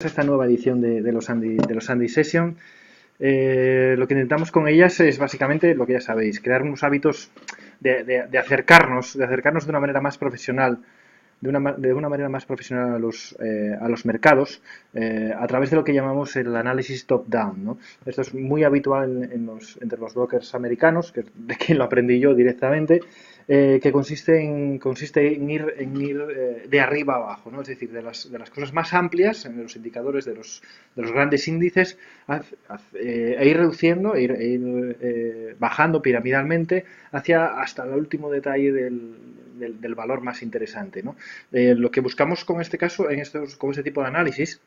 Esta nueva edición de los Andy Session. Lo que intentamos con ellas es básicamente lo que ya sabéis, crear unos hábitos de acercarnos de una manera más profesional, de una manera más profesional a los mercados a través de lo que llamamos el análisis top-down, ¿no? Esto es muy habitual entre los brokers americanos, de quien lo aprendí yo directamente, que consiste en ir de arriba a abajo, ¿no? Es decir, de las cosas más amplias, en los indicadores de los grandes índices, e ir reduciendo, ir bajando piramidalmente hasta el último detalle del valor más interesante, ¿no? Lo que buscamos con este caso, con este tipo de análisis,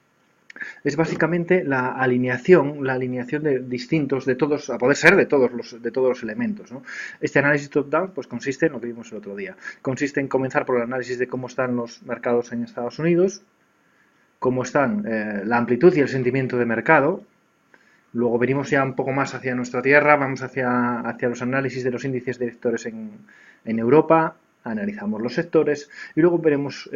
es básicamente la alineación de distintos, de todos, a poder ser de todos los elementos, ¿no? Este análisis top-down pues consiste en lo que vimos el otro día. Consiste en comenzar por el análisis de cómo están los mercados en Estados Unidos, cómo están la amplitud y el sentimiento de mercado. Luego venimos ya un poco más hacia nuestra tierra, vamos hacia los análisis de los índices directores en Europa, analizamos los sectores y luego veremos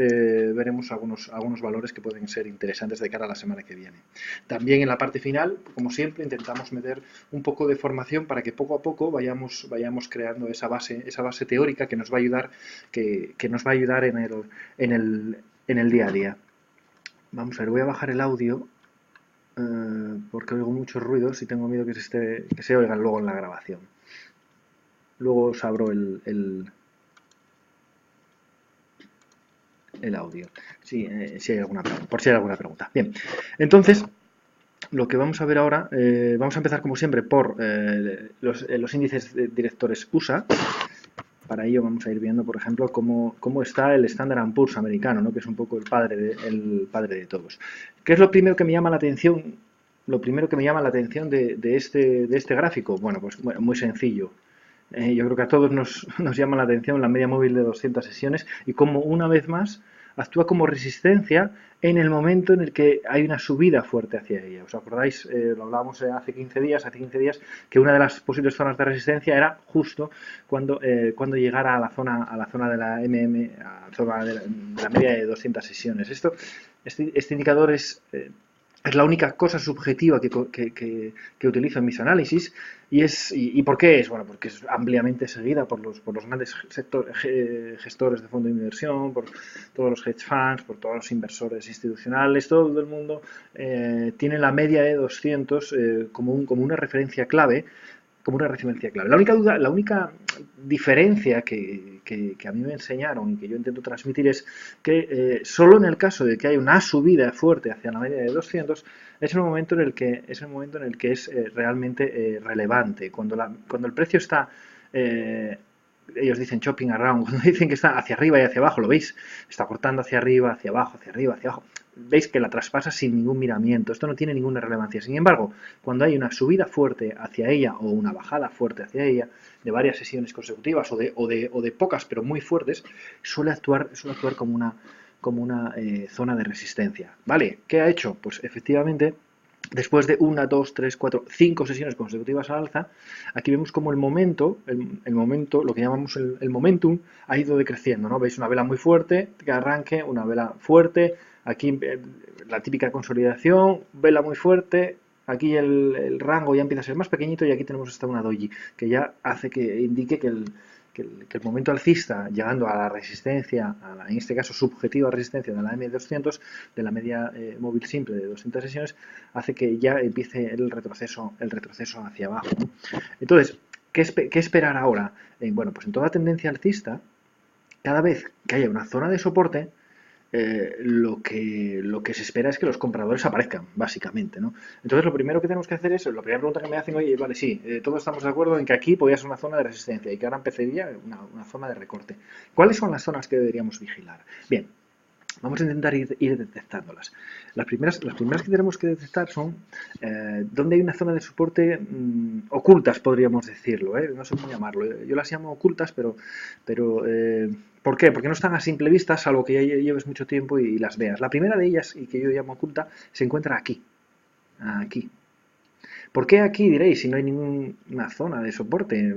algunos valores que pueden ser interesantes de cara a la semana que viene. También en la parte final, como siempre, intentamos meter un poco de formación para que poco a poco vayamos creando esa base teórica que nos va a ayudar, que nos va a ayudar en el día a día. Vamos a ver, voy a bajar el audio porque oigo muchos ruidos y tengo miedo que se oigan luego en la grabación. Luego os abro el audio, si hay alguna pregunta. Bien, entonces, lo que vamos a ver ahora, vamos a empezar como siempre por los índices directores USA. Para ello vamos a ir viendo, por ejemplo, cómo está el Standard & Poor's americano, ¿no? Que es un poco el padre de todos. ¿Qué es lo primero que me llama la atención? Lo primero que me llama la atención de este gráfico, bueno, pues muy sencillo. Yo creo que a todos nos llama la atención la media móvil de 200 sesiones y cómo una vez más actúa como resistencia en el momento en el que hay una subida fuerte hacia ella. ¿Os acordáis? Lo hablábamos hace 15 días, que una de las posibles zonas de resistencia era justo cuando llegara a la zona de la MM, a la zona de la media de 200 sesiones. Este indicador es la única cosa subjetiva que utilizo en mis análisis. ¿Y por qué es? Bueno, porque es ampliamente seguida por los grandes gestores de fondo de inversión, por todos los hedge funds, por todos los inversores institucionales. Todo el mundo tiene la media de 200 como una referencia clave. La única diferencia que a mí me enseñaron y que yo intento transmitir es que solo en el caso de que haya una subida fuerte hacia la media de 200 es el momento en el que es realmente relevante. Cuando el precio está ellos dicen chopping around, cuando dicen que está hacia arriba y hacia abajo, ¿lo veis? Está cortando hacia arriba, hacia abajo, hacia arriba, hacia abajo. Veis que la traspasa sin ningún miramiento. Esto no tiene ninguna relevancia. Sin embargo, cuando hay una subida fuerte hacia ella o una bajada fuerte hacia ella, de varias sesiones consecutivas o de pocas pero muy fuertes, suele actuar como una zona de resistencia. ¿Vale? ¿Qué ha hecho? Pues efectivamente, después de 1, 2, 3, 4, 5 sesiones consecutivas al alza, aquí vemos como el momento, lo que llamamos el momentum, ha ido decreciendo, ¿no? Veis una vela muy fuerte, que arranque, una vela fuerte, aquí la típica consolidación, vela muy fuerte, aquí el rango ya empieza a ser más pequeñito y aquí tenemos hasta una doji, que ya hace que indique que el momento alcista, llegando a la resistencia, en este caso subjetiva resistencia de la M200, de la media móvil simple de 200 sesiones, hace que ya empiece el retroceso hacia abajo, ¿no? Entonces, ¿qué esperar ahora? Bueno, pues en toda tendencia alcista, cada vez que haya una zona de soporte, lo que se espera es que los compradores aparezcan, básicamente, ¿no? Entonces, lo primero que tenemos que hacer es, la primera pregunta que me hacen, oye, vale, sí, todos estamos de acuerdo en que aquí podría ser una zona de resistencia y que ahora empezaría una zona de recorte. ¿Cuáles son las zonas que deberíamos vigilar? Bien, vamos a intentar ir detectándolas. Las primeras que tenemos que detectar son donde hay una zona de soporte ocultas, podríamos decirlo, no sé cómo llamarlo. Yo las llamo ocultas, pero ¿por qué? Porque no están a simple vista, salvo que ya lleves mucho tiempo y las veas. La primera de ellas, y que yo llamo oculta, se encuentra aquí. Aquí. ¿Por qué aquí, diréis, si no hay ninguna zona de soporte?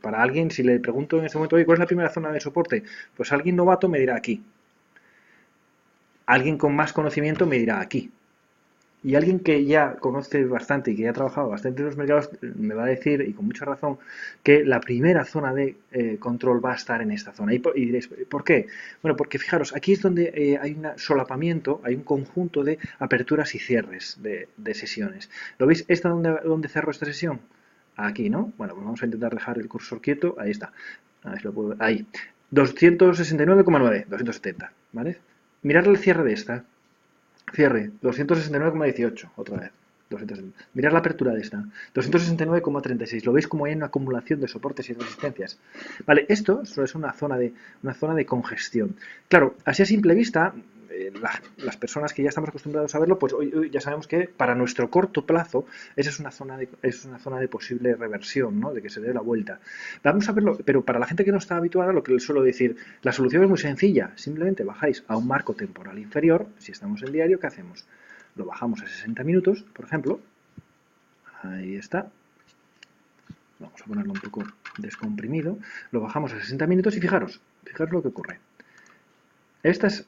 Para alguien, si le pregunto en este momento, oye, ¿cuál es la primera zona de soporte? Pues alguien novato me dirá aquí. Alguien con más conocimiento me dirá aquí. Y alguien que ya conoce bastante y que ya ha trabajado bastante en los mercados me va a decir, y con mucha razón, que la primera zona de control va a estar en esta zona. Y diréis, ¿por qué? Bueno, porque fijaros, aquí es donde hay un solapamiento, hay un conjunto de aperturas y cierres de sesiones. ¿Lo veis? ¿Esta donde cerró esta sesión? Aquí, ¿no? Bueno, pues vamos a intentar dejar el cursor quieto. Ahí está. A ver si lo puedo ver. Ahí. 269,9, 270, ¿vale? Mirad el cierre de esta. Cierre, 269,18, otra vez. 270. Mirad la apertura de esta, 269,36. ¿Lo veis como hay una acumulación de soportes y resistencias? Vale, esto es una zona de congestión. Claro, así a simple vista, las personas que ya estamos acostumbrados a verlo, pues hoy ya sabemos que para nuestro corto plazo esa es una zona de posible reversión, ¿no? De que se dé la vuelta. Vamos a verlo, pero para la gente que no está habituada, lo que les suelo decir, la solución es muy sencilla. Simplemente bajáis a un marco temporal inferior. Si estamos en diario, ¿qué hacemos? Lo bajamos a 60 minutos, por ejemplo. Ahí está. Vamos a ponerlo un poco descomprimido. Lo bajamos a 60 minutos y fijaros lo que ocurre. Esta es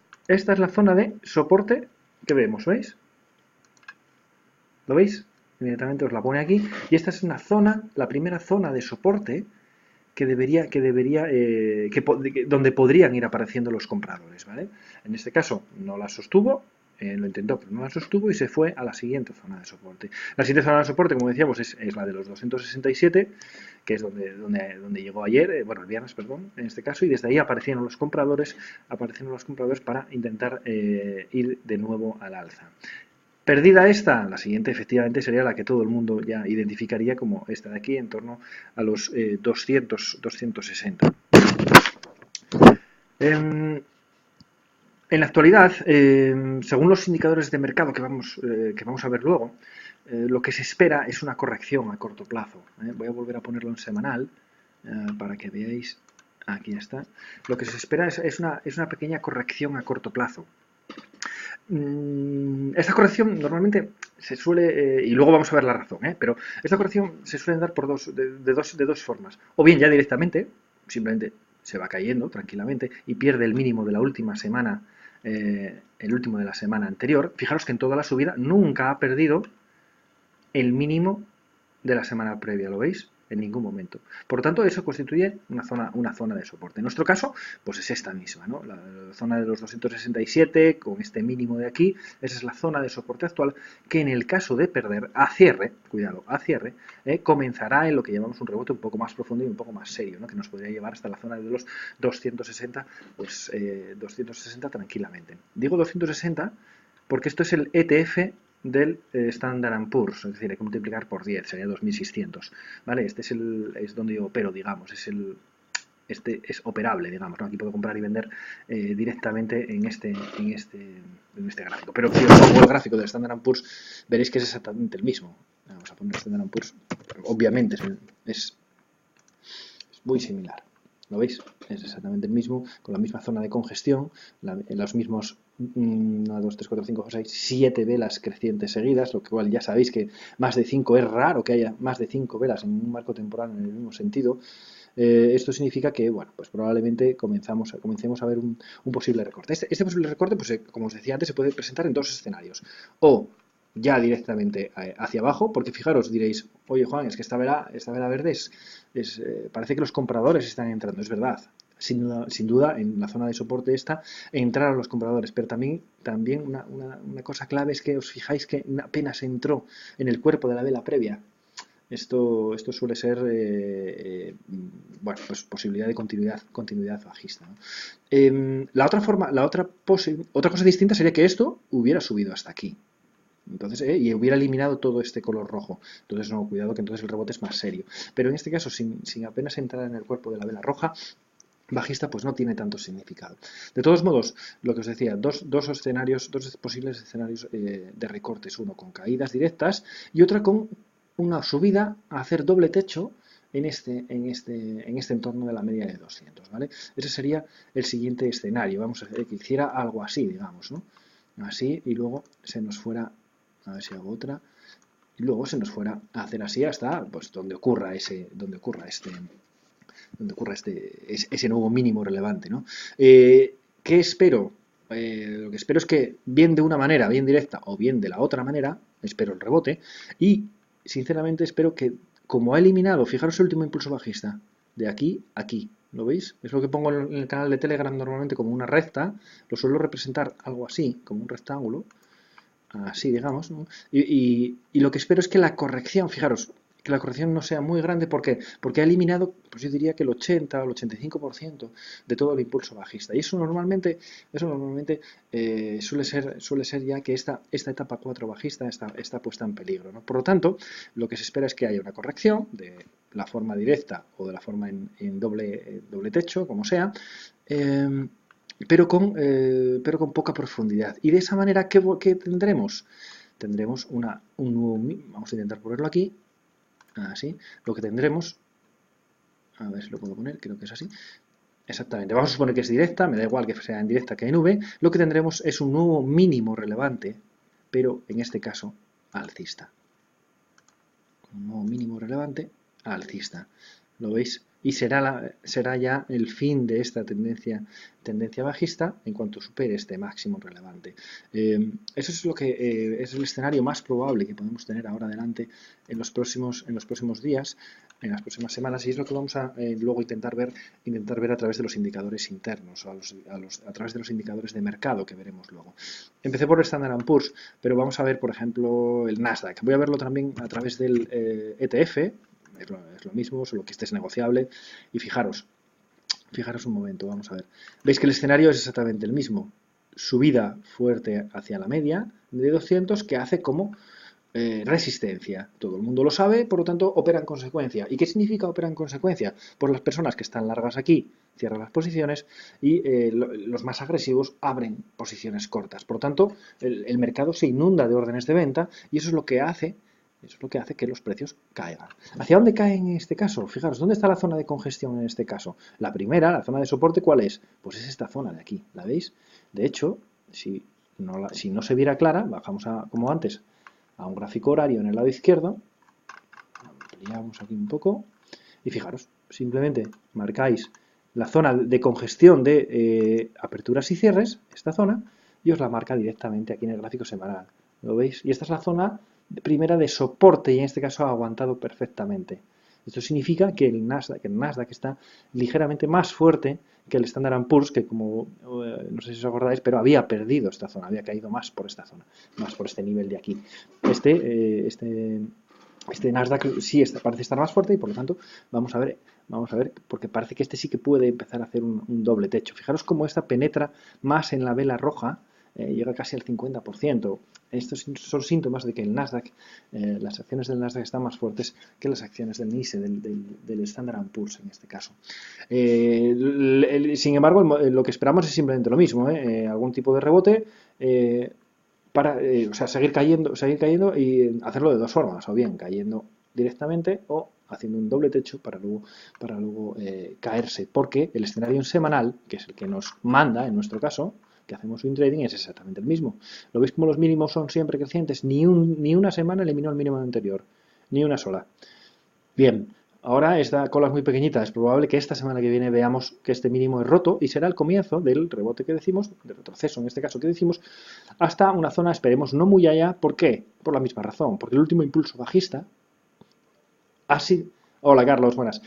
la zona de soporte que vemos, ¿veis? ¿Lo veis? Inmediatamente os la pone aquí. Y esta es una zona, la primera zona de soporte donde podrían ir apareciendo los compradores, ¿vale? En este caso no la sostuvo, lo intentó, pero no la sostuvo y se fue a la siguiente zona de soporte. La siguiente zona de soporte, como decíamos, es la de los 267, que es donde llegó ayer, bueno, el viernes, perdón, en este caso, y desde ahí aparecieron los compradores para intentar ir de nuevo al alza. Perdida esta, la siguiente efectivamente sería la que todo el mundo ya identificaría como esta de aquí, en torno a los 260. En la actualidad, según los indicadores de mercado que vamos a ver luego, lo que se espera es una corrección a corto plazo. Voy a volver a ponerlo en semanal para que veáis. Aquí está. Lo que se espera es una pequeña corrección a corto plazo. Esta corrección normalmente se suele, y luego vamos a ver la razón, pero esta corrección se suele dar por de dos formas. O bien ya directamente, simplemente se va cayendo tranquilamente y pierde el mínimo de la última semana, el último de la semana anterior. Fijaros que en toda la subida nunca ha perdido el mínimo de la semana previa, ¿lo veis? En ningún momento. Por lo tanto, eso constituye una zona de soporte. En nuestro caso, pues es esta misma, ¿no? La zona de los 267, con este mínimo de aquí, esa es la zona de soporte actual, que en el caso de perder a cierre, cuidado, a cierre, comenzará en lo que llamamos un rebote un poco más profundo y un poco más serio, ¿no? Que nos podría llevar hasta la zona de los 260, pues 260 tranquilamente. Digo 260 porque esto es el ETF del Standard & Poor's, es decir, hay que multiplicar por 10, sería 2600, ¿vale? Este es donde yo opero, digamos, este es operable, digamos, ¿no? Aquí puedo comprar y vender directamente en este gráfico. Pero si os pongo el gráfico del Standard & Poor's, veréis que es exactamente el mismo. Vamos a poner Standard & Poor's, obviamente es muy similar. ¿Lo veis? Es exactamente el mismo, con la misma zona de congestión, los mismos 1, 2, 3, 4, 5, 6, 7 velas crecientes seguidas, lo cual ya sabéis que más de 5 es raro que haya más de 5 velas en un marco temporal en el mismo sentido. Esto significa que, bueno, pues probablemente comencemos a ver un posible recorte. Este posible recorte, pues como os decía antes, se puede presentar en dos escenarios. O ya directamente hacia abajo, porque fijaros, diréis, oye Juan, es que esta vela verde parece que los compradores están entrando, es verdad. Sin duda, en la zona de soporte entraron los compradores, pero también una cosa clave es que os fijáis que apenas entró en el cuerpo de la vela previa. Esto suele ser, bueno, pues posibilidad de continuidad bajista, ¿no? Otra cosa distinta sería que esto hubiera subido hasta aquí. Entonces, y hubiera eliminado todo este color rojo. Entonces, no, cuidado que entonces el rebote es más serio. Pero en este caso, sin apenas entrar en el cuerpo de la vela roja bajista, pues no tiene tanto significado. De todos modos, lo que os decía, dos posibles escenarios de recortes, uno con caídas directas y otra con una subida a hacer doble techo en este entorno de la media de 200, ¿vale? Ese sería el siguiente escenario. Vamos a hacer que hiciera algo así, digamos, ¿no? Así, y luego se nos fuera, a ver si hago otra, y luego se nos fuera a hacer así hasta pues donde ocurra ese nuevo mínimo relevante, ¿no? ¿Qué espero? lo que espero es que bien de una manera, bien directa o bien de la otra manera, espero el rebote y sinceramente espero que como ha eliminado, fijaros el último impulso bajista, de aquí a aquí, ¿lo veis? Es lo que pongo en el canal de Telegram normalmente como una recta, lo suelo representar algo así, como un rectángulo, así digamos, ¿no? Y lo que espero es que la corrección, fijaros, que la corrección no sea muy grande, ¿por qué? Porque ha eliminado, pues yo diría que el 80 o el 85% de todo el impulso bajista. Y eso normalmente suele ser ya que esta etapa 4 bajista está puesta en peligro, ¿no? Por lo tanto, lo que se espera es que haya una corrección de la forma directa o de la forma en doble techo, como sea, pero con poca profundidad. Y de esa manera, ¿qué tendremos? Tendremos un nuevo, vamos a intentar ponerlo aquí, así, lo que tendremos, a ver si lo puedo poner, creo que es así, exactamente, vamos a suponer que es directa, me da igual que sea en directa que en V, lo que tendremos es un nuevo mínimo relevante, pero en este caso alcista. Un nuevo mínimo relevante alcista, ¿lo veis? Y será ya el fin de esta tendencia bajista en cuanto supere este máximo relevante. Eso es lo que es el escenario más probable que podemos tener ahora adelante en los próximos días, en las próximas semanas, y es lo que vamos a luego intentar ver a través de los indicadores internos, o a través de los indicadores de mercado que veremos luego. Empecé por el Standard & Poor's, pero vamos a ver, por ejemplo, el Nasdaq. Voy a verlo también a través del ETF. Es lo mismo, solo que este es negociable. Y fijaros un momento, vamos a ver. Veis que el escenario es exactamente el mismo. Subida fuerte hacia la media de 200 que hace como resistencia. Todo el mundo lo sabe, por lo tanto, opera en consecuencia. ¿Y qué significa opera en consecuencia? Pues las personas que están largas aquí cierran las posiciones y los más agresivos abren posiciones cortas. Por lo tanto, el mercado se inunda de órdenes de venta y eso es lo que hace que los precios caigan. ¿Hacia dónde caen en este caso? Fijaros, ¿dónde está la zona de congestión en este caso? La primera, la zona de soporte, ¿cuál es? Pues es esta zona de aquí, ¿la veis? De hecho, si no se viera clara, bajamos como antes a un gráfico horario en el lado izquierdo, ampliamos aquí un poco, y fijaros, simplemente marcáis la zona de congestión de aperturas y cierres, esta zona, y os la marca directamente aquí en el gráfico semanal. ¿Lo veis? Y esta es la zona primera de soporte y en este caso ha aguantado perfectamente. Esto significa que el Nasdaq está ligeramente más fuerte que el Standard & Poor's, que como no sé si os acordáis, pero había perdido esta zona, había caído más por esta zona, más por este nivel de aquí. Este Nasdaq sí parece estar más fuerte y por lo tanto vamos a ver, porque parece que este sí que puede empezar a hacer un doble techo. Fijaros cómo esta penetra más en la vela roja, llega casi al 50%. Estos son síntomas de que el Nasdaq, las acciones del Nasdaq están más fuertes que las acciones del NYSE, del Standard & Poor's en este caso. Sin embargo, lo que esperamos es simplemente lo mismo, algún tipo de rebote, o sea, seguir cayendo y hacerlo de dos formas, o bien cayendo directamente o haciendo un doble techo para luego caerse, porque el escenario semanal, que es el que nos manda en nuestro caso, que hacemos swing trading, es exactamente el mismo. ¿Lo veis como los mínimos son siempre crecientes? Ni una semana eliminó el mínimo anterior, ni una sola. Bien, ahora esta cola es muy pequeñita, es probable que esta semana que viene veamos que este mínimo es roto y será el comienzo del rebote que decimos, del retroceso en este caso que decimos, hasta una zona, esperemos, no muy allá. ¿Por qué? Por la misma razón, porque el último impulso bajista ha sido... Hola Carlos, buenas.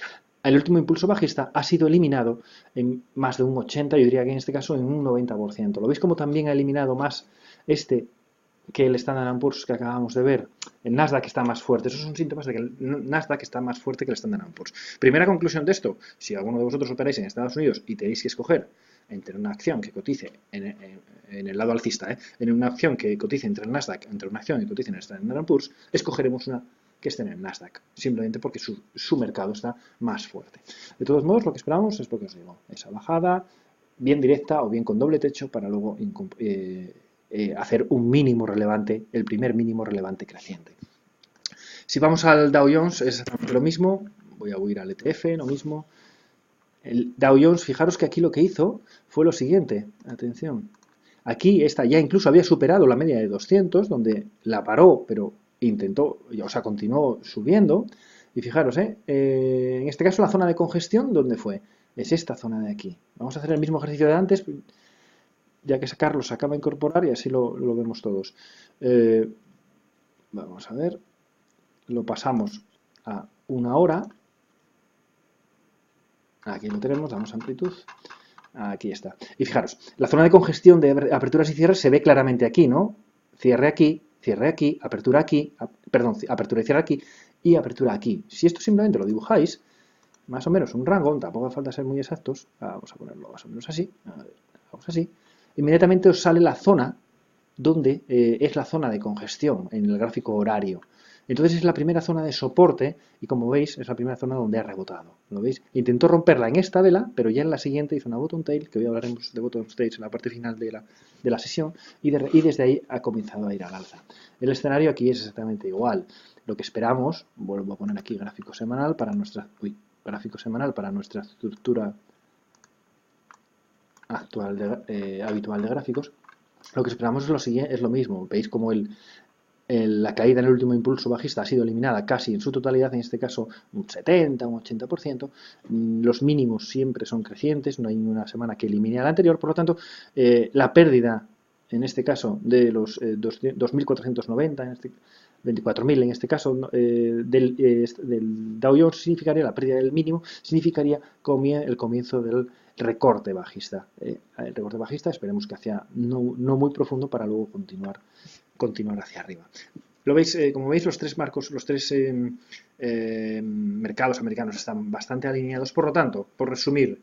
El último impulso bajista ha sido eliminado en más de un 80%, yo diría que en este caso en un 90%. ¿Lo veis como también ha eliminado más que el Standard & Poor's que acabamos de ver? El Nasdaq está más fuerte. Esos son síntomas de que el Nasdaq está más fuerte que el Standard & Poor's. Primera conclusión de esto: si alguno de vosotros operáis en Estados Unidos y tenéis que escoger entre una acción que cotice en el lado alcista, en una acción que cotice entre el Nasdaq, entre una acción que cotice en el Standard & Poor's, escogeremos una que esté en el Nasdaq, simplemente porque su mercado está más fuerte. De todos modos, lo que esperamos es lo que os digo, esa bajada bien directa o bien con doble techo para luego hacer un mínimo relevante, el primer mínimo relevante creciente. Si vamos al Dow Jones es exactamente lo mismo, voy a huir al ETF, lo mismo. El Dow Jones, fijaros que aquí lo que hizo fue lo siguiente, atención, aquí esta ya incluso había superado la media de 200, donde la paró, pero continuó subiendo, y fijaros, en este caso la zona de congestión, ¿dónde fue? Es esta zona de aquí. Vamos a hacer el mismo ejercicio de antes. ya que Carlos se acaba de incorporar y así lo vemos todos. Vamos a ver, lo pasamos a 1 hora. Aquí lo tenemos, damos amplitud. Aquí está. Y fijaros, la zona de congestión de aperturas y cierres se ve claramente aquí, ¿no? Cierre aquí, apertura aquí, perdón, apertura y cierre aquí y apertura aquí. Si esto simplemente lo dibujáis, más o menos un rango, tampoco hace falta ser muy exactos, vamos a ponerlo más o menos así, vamos así, inmediatamente os sale la zona donde es la zona de congestión en el gráfico horario. Entonces es la primera zona de soporte y como veis es la primera zona donde ha rebotado. ¿Lo veis? Intentó romperla en esta vela, pero ya en la siguiente hizo una bottom tail, que hoy hablaremos de bottom tails en la parte final de la sesión, y desde ahí ha comenzado a ir al alza. El escenario aquí es exactamente igual. Lo que esperamos, vuelvo a poner aquí gráfico semanal para nuestra, estructura actual habitual de gráficos. Lo que esperamos es lo siguiente, es lo mismo. Veis como la caída en el último impulso bajista ha sido eliminada casi en su totalidad, en este caso un 70, un 80%. Los mínimos siempre son crecientes, no hay una semana que elimine a la anterior, por lo tanto, la pérdida, en este caso, de los 2.490, 24.000 en este caso, del Dow Jones significaría la pérdida del mínimo, significaría el comienzo del recorte bajista. El recorte bajista esperemos que hacia no muy profundo para luego continuar hacia arriba. Lo veis, como veis, los tres mercados americanos están bastante alineados. Por lo tanto, por resumir,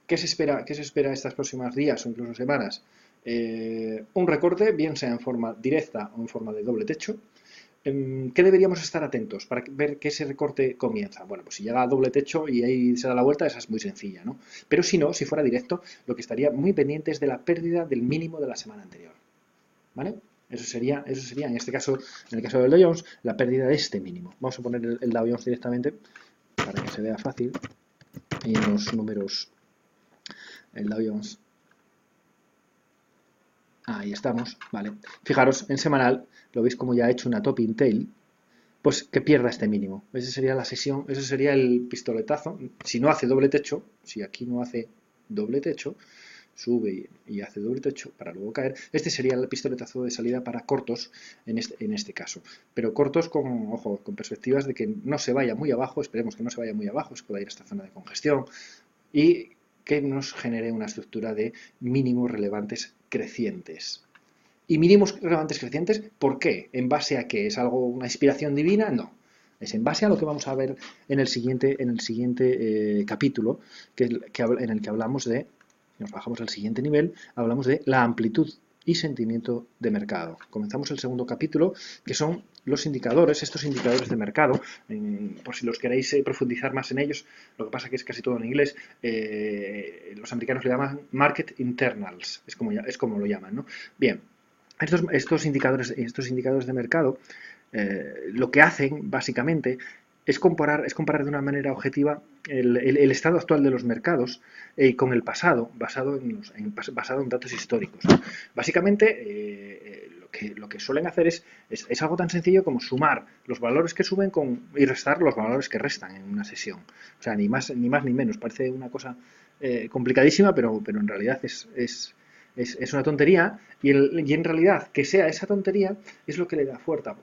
¿qué se espera estas próximas días o incluso semanas? Un recorte, bien sea en forma directa o en forma de doble techo. ¿Qué deberíamos estar atentos para ver que ese recorte comienza? Bueno, pues si llega a doble techo y ahí se da la vuelta, esa es muy sencilla, ¿no? Pero si no, si fuera directo, lo que estaría muy pendiente es de la pérdida del mínimo de la semana anterior, ¿vale? Eso sería en este caso, en el caso del Dow Jones, la pérdida de este mínimo. Vamos a poner el Dow Jones directamente para que se vea fácil. Y en los números, el Dow Jones. Ahí estamos, vale. Fijaros, en semanal, lo veis como ya ha hecho una topping tail, pues que pierda este mínimo. Esa sería la sesión, ese sería el pistoletazo. Si no hace doble techo, si aquí no hace doble techo, sube y hace doble techo para luego caer. Este sería el pistoletazo de salida para cortos en este caso. Pero cortos con perspectivas de que no se vaya muy abajo, esperemos que no se vaya muy abajo, se pueda ir a esta zona de congestión y que nos genere una estructura de mínimos relevantes crecientes. ¿Y mínimos relevantes crecientes? ¿Por qué? ¿En base a qué? ¿Es algo, una inspiración divina? No. Es en base a lo que vamos a ver en el siguiente capítulo, en el que hablamos de, nos bajamos al siguiente nivel, hablamos de la amplitud y sentimiento de mercado. Comenzamos el segundo capítulo, que son los indicadores, estos indicadores de mercado, por si los queréis profundizar más en ellos, lo que pasa que es casi todo en inglés, los americanos le llaman market internals, es como lo llaman, ¿no? Bien, estos indicadores de mercado, lo que hacen básicamente es comparar de una manera objetiva el estado actual de los mercados con el pasado, basado en datos históricos. Básicamente, lo que suelen hacer es algo tan sencillo como sumar los valores que suben y restar los valores que restan en una sesión. O sea, ni más ni menos. Parece una cosa complicadísima, pero en realidad es una tontería y en realidad que sea esa tontería es lo que le da fuerza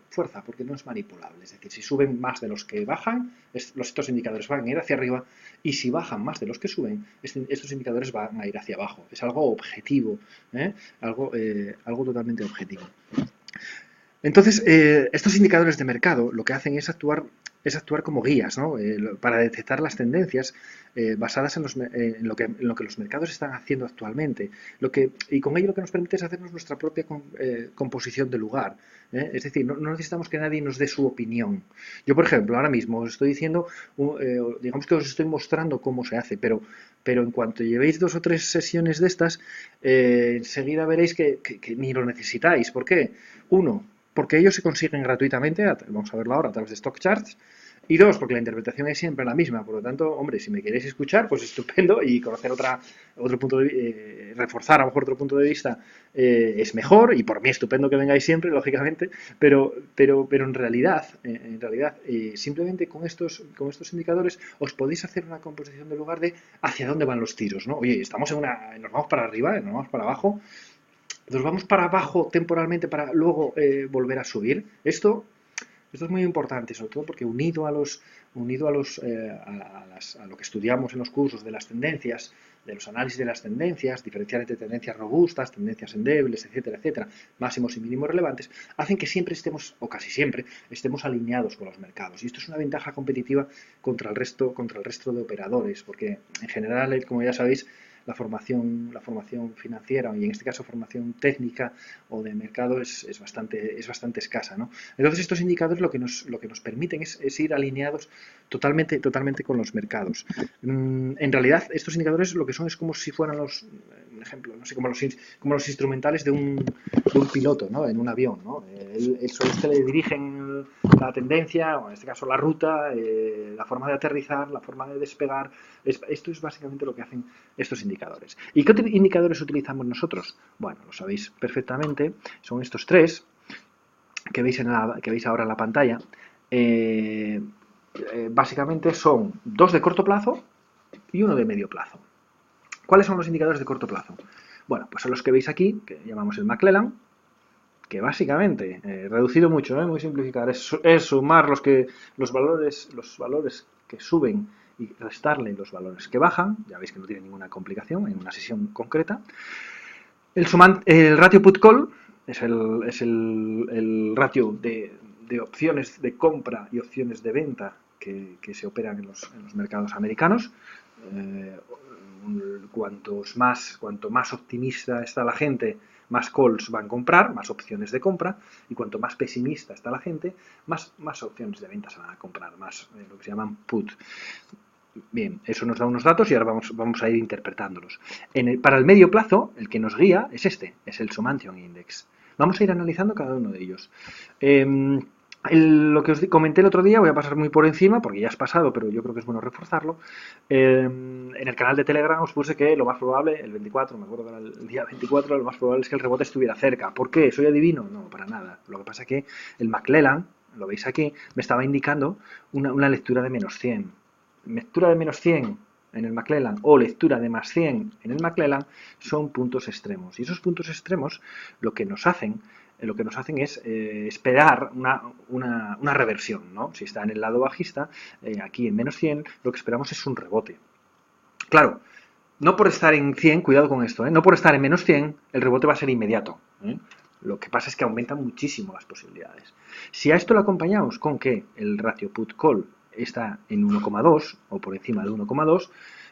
porque no es manipulable. Es decir, si suben más de los que bajan, estos indicadores van a ir hacia arriba y si bajan más de los que suben, estos indicadores van a ir hacia abajo. Es algo objetivo, algo totalmente objetivo. Entonces, estos indicadores de mercado lo que hacen es actuar como guías, ¿no? Para detectar las tendencias basadas en lo que los mercados están haciendo actualmente. Y con ello lo que nos permite es hacernos nuestra propia composición de lugar. Es decir, no necesitamos que nadie nos dé su opinión. Yo, por ejemplo, ahora mismo os estoy diciendo, digamos que os estoy mostrando cómo se hace, pero en cuanto llevéis 2 o 3 sesiones de estas, enseguida veréis que ni lo necesitáis. ¿Por qué? Uno, porque ellos se consiguen gratuitamente, vamos a verlo ahora, a través de Stock Charts, y 2, porque la interpretación es siempre la misma. Por lo tanto, hombre, si me queréis escuchar, pues estupendo, y conocer otro punto reforzar a lo mejor otro punto de vista es mejor, y por mí estupendo que vengáis siempre, lógicamente, pero en realidad simplemente con estos indicadores os podéis hacer una composición del lugar de hacia dónde van los tiros, ¿no? Oye, nos vamos para arriba, nos vamos para abajo. nos vamos para abajo temporalmente para luego volver a subir. Esto es muy importante, sobre todo porque a lo que estudiamos en los cursos de las tendencias, de los análisis de las tendencias, diferenciar entre tendencias robustas, tendencias endebles, etcétera, etcétera, máximos y mínimos relevantes, hacen que siempre estemos, o casi siempre, estemos alineados con los mercados. Y esto es una ventaja competitiva contra el resto de operadores, porque en general, como ya sabéis, la formación financiera y en este caso formación técnica o de mercado es bastante escasa, ¿no? Entonces estos indicadores lo que nos permiten es ir alineados totalmente con los mercados. En realidad estos indicadores lo que son es como si fueran un ejemplo, no sé, como los instrumentales de un piloto, ¿no? En un avión, ¿no? Son los que le dirigen la tendencia, o en este caso la ruta, la forma de aterrizar, la forma de despegar. Esto es básicamente lo que hacen estos indicadores. ¿Y qué indicadores utilizamos nosotros? Bueno, lo sabéis perfectamente, son estos tres que veis ahora en la pantalla. Básicamente son dos de corto plazo y uno de medio plazo. ¿Cuáles son los indicadores de corto plazo? Bueno, pues son los que veis aquí, que llamamos el McClellan, que básicamente, reducido mucho, muy simplificar, es sumar los valores que suben y restarle los valores que bajan. Ya veis que no tiene ninguna complicación en una sesión concreta. El ratio put-call es el ratio de opciones de compra y opciones de venta que se operan en los mercados americanos. Cuanto más optimista está la gente, más calls van a comprar, más opciones de compra, y cuanto más pesimista está la gente, más opciones de venta se van a comprar, más lo que se llaman put. Bien, eso nos da unos datos y ahora vamos a ir interpretándolos. Para el medio plazo, el que nos guía es es el Sumantion Index. Vamos a ir analizando cada uno de ellos. Lo que os comenté el otro día, voy a pasar muy por encima, porque ya es pasado, pero yo creo que es bueno reforzarlo. En el canal de Telegram os puse que lo más probable, el 24, me acuerdo que era el día 24, lo más probable es que el rebote estuviera cerca. ¿Por qué? ¿Soy adivino? No, para nada. Lo que pasa es que el McClellan, lo veis aquí, me estaba indicando una lectura de menos 100. Lectura de menos 100 en el McClellan o lectura de más 100 en el McClellan son puntos extremos. Y esos puntos extremos lo que nos hacen es esperar una reversión, ¿no? Si está en el lado bajista, aquí en menos 100, lo que esperamos es un rebote. Claro, no por estar en 100, cuidado con esto, no por estar en menos 100, el rebote va a ser inmediato. Lo que pasa es que aumentan muchísimo las posibilidades. Si a esto lo acompañamos con que el ratio put-call está en 1,2 o por encima de 1,2,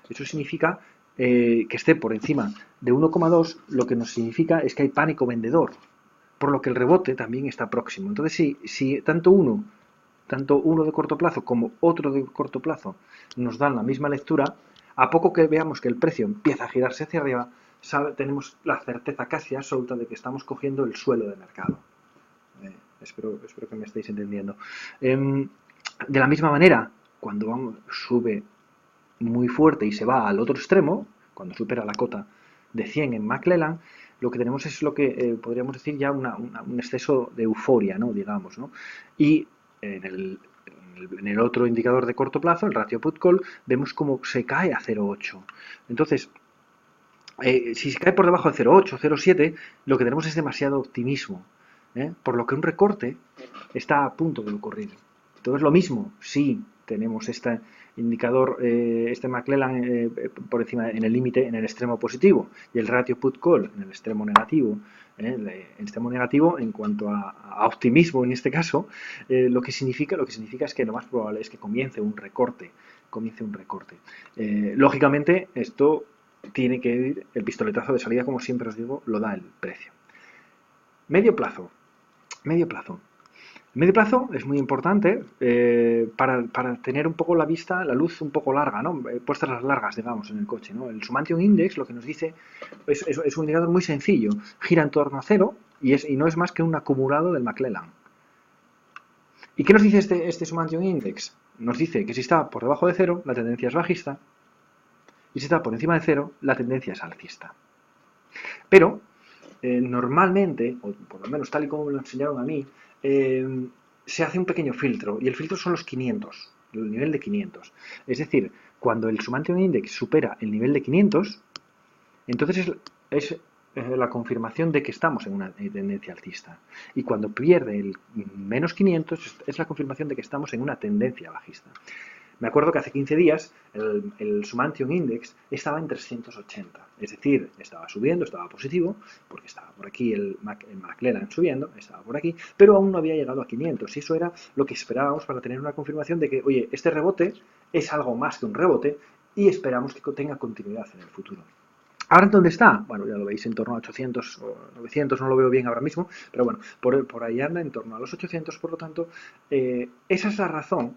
eso significa que esté por encima de 1,2, lo que nos significa es que hay pánico vendedor, por lo que el rebote también está próximo. Entonces, si tanto uno de corto plazo como otro de corto plazo nos dan la misma lectura, a poco que veamos que el precio empieza a girarse hacia arriba, tenemos la certeza casi absoluta de que estamos cogiendo el suelo de mercado. Espero que me estéis entendiendo. De la misma manera, cuando sube muy fuerte y se va al otro extremo, cuando supera la cota de 100 en McClellan, lo que tenemos es lo que podríamos decir ya un exceso de euforia, ¿no? Digamos, ¿no? Y en el otro indicador de corto plazo, el ratio put-call, vemos cómo se cae a 0,8. Entonces, si se cae por debajo de 0,8, 0,7, lo que tenemos es demasiado optimismo, por lo que un recorte está a punto de ocurrir. Entonces, lo mismo, si tenemos este indicador, este McClellan por encima en el límite, en el extremo positivo, y el ratio put-call en el extremo negativo, en cuanto a optimismo en este caso, lo que significa es que lo más probable es que comience un recorte. Lógicamente, esto tiene que ir, el pistoletazo de salida, como siempre os digo, lo da el precio. Medio plazo. El medio plazo es muy importante para tener un poco la luz un poco larga, ¿no? Puestas las largas, digamos, en el coche, ¿no? El Sumantion Index lo que nos dice es un indicador muy sencillo, gira en torno a cero y no es más que un acumulado del McClellan. ¿Y qué nos dice este Sumantion Index? Nos dice que si está por debajo de cero, la tendencia es bajista, y si está por encima de cero, la tendencia es alcista. Pero, normalmente, o por lo menos tal y como me lo enseñaron a mí, se hace un pequeño filtro, y el filtro son los 500, el nivel de 500. Es decir, cuando el Sumantion Index supera el nivel de 500, entonces la confirmación de que estamos en una tendencia alcista. Y cuando pierde el menos 500 es la confirmación de que estamos en una tendencia bajista. Me acuerdo que hace 15 días el Sumantion Index estaba en 380, es decir, estaba subiendo, estaba positivo, porque estaba por aquí el McClellan subiendo, estaba por aquí, pero aún no había llegado a 500 y eso era lo que esperábamos para tener una confirmación de que, oye, este rebote es algo más que un rebote y esperamos que tenga continuidad en el futuro. ¿Ahora en dónde está? Bueno, ya lo veis, en torno a 800 o 900, no lo veo bien ahora mismo, pero bueno, por ahí anda en torno a los 800, por lo tanto, esa es la razón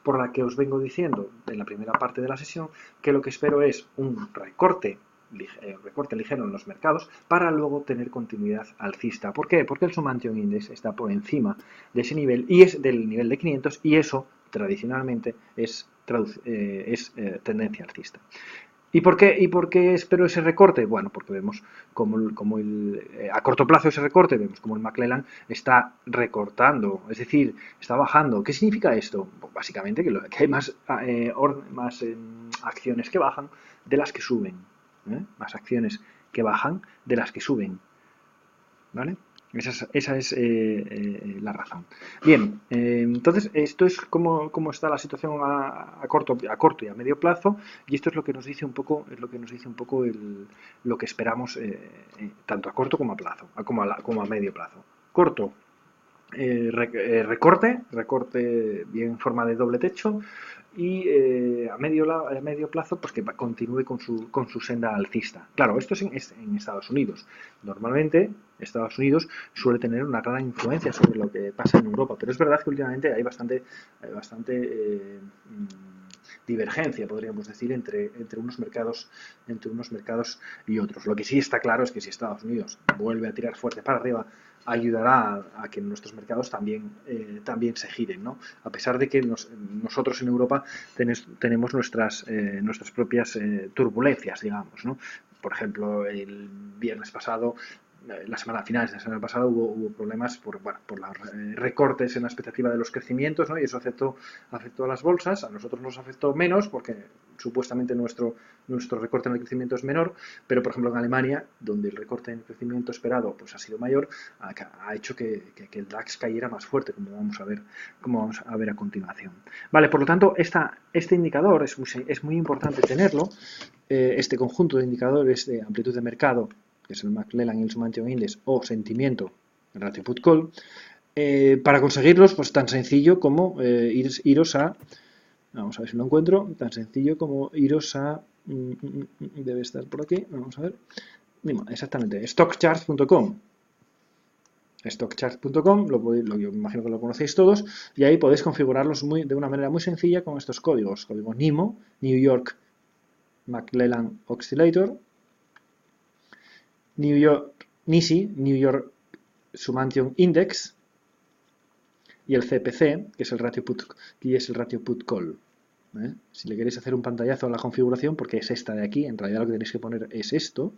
por la que os vengo diciendo en la primera parte de la sesión que lo que espero es un recorte ligero en los mercados para luego tener continuidad alcista. ¿Por qué? Porque el Sumantion Index está por encima de ese nivel y es del nivel de 500 y eso tradicionalmente es tendencia alcista. ¿Y por qué espero ese recorte? Bueno, porque vemos a corto plazo ese recorte, vemos como el McClellan está recortando, es decir, está bajando. ¿Qué significa esto? Pues básicamente que hay más acciones que bajan de las que suben. Más acciones que bajan de las que suben. ¿Vale? Esa es la razón. Bien, entonces esto es cómo está la situación a corto y a medio plazo y esto es lo que nos dice un poco, lo que esperamos tanto a corto como a plazo, como a medio plazo. Corto, recorte bien en forma de doble techo y a medio plazo pues que continúe con su senda alcista. Claro, esto es en Estados Unidos. Normalmente Estados Unidos suele tener una gran influencia sobre lo que pasa en Europa, pero es verdad que últimamente hay bastante divergencia, podríamos decir, entre unos mercados y otros. Lo que sí está claro es que si Estados Unidos vuelve a tirar fuerte para arriba, ayudará a que nuestros mercados también se giren, ¿no? A pesar de que nosotros en Europa tenemos nuestras propias turbulencias, digamos, ¿no? Por ejemplo, el viernes pasado, finales de la semana pasada hubo problemas por los recortes en la expectativa de los crecimientos, ¿no? Y eso afectó a las bolsas. A nosotros nos afectó menos porque supuestamente nuestro recorte en el crecimiento es menor, pero por ejemplo en Alemania, donde el recorte en el crecimiento esperado pues ha sido mayor, ha hecho que el DAX cayera más fuerte, como vamos a ver a continuación. Vale, por lo tanto, este indicador es muy importante tenerlo, este conjunto de indicadores de amplitud de mercado, que es el McClellan y el Sumantion Index, o sentimiento, el ratio put-call, para conseguirlos, pues tan sencillo como iros a, vamos a ver si lo encuentro, tan sencillo como iros a, debe estar por aquí, vamos a ver, exactamente, stockcharts.com. Stockchart.com, yo imagino que lo conocéis todos, y ahí podéis configurarlos de una manera muy sencilla con estos códigos. Código NIMO, New York McClellan Oscillator, New York NISI, New York Sumantion Index, y el CPC, que es el ratio put call. Si le queréis hacer un pantallazo a la configuración, porque es esta de aquí, en realidad lo que tenéis que poner es esto.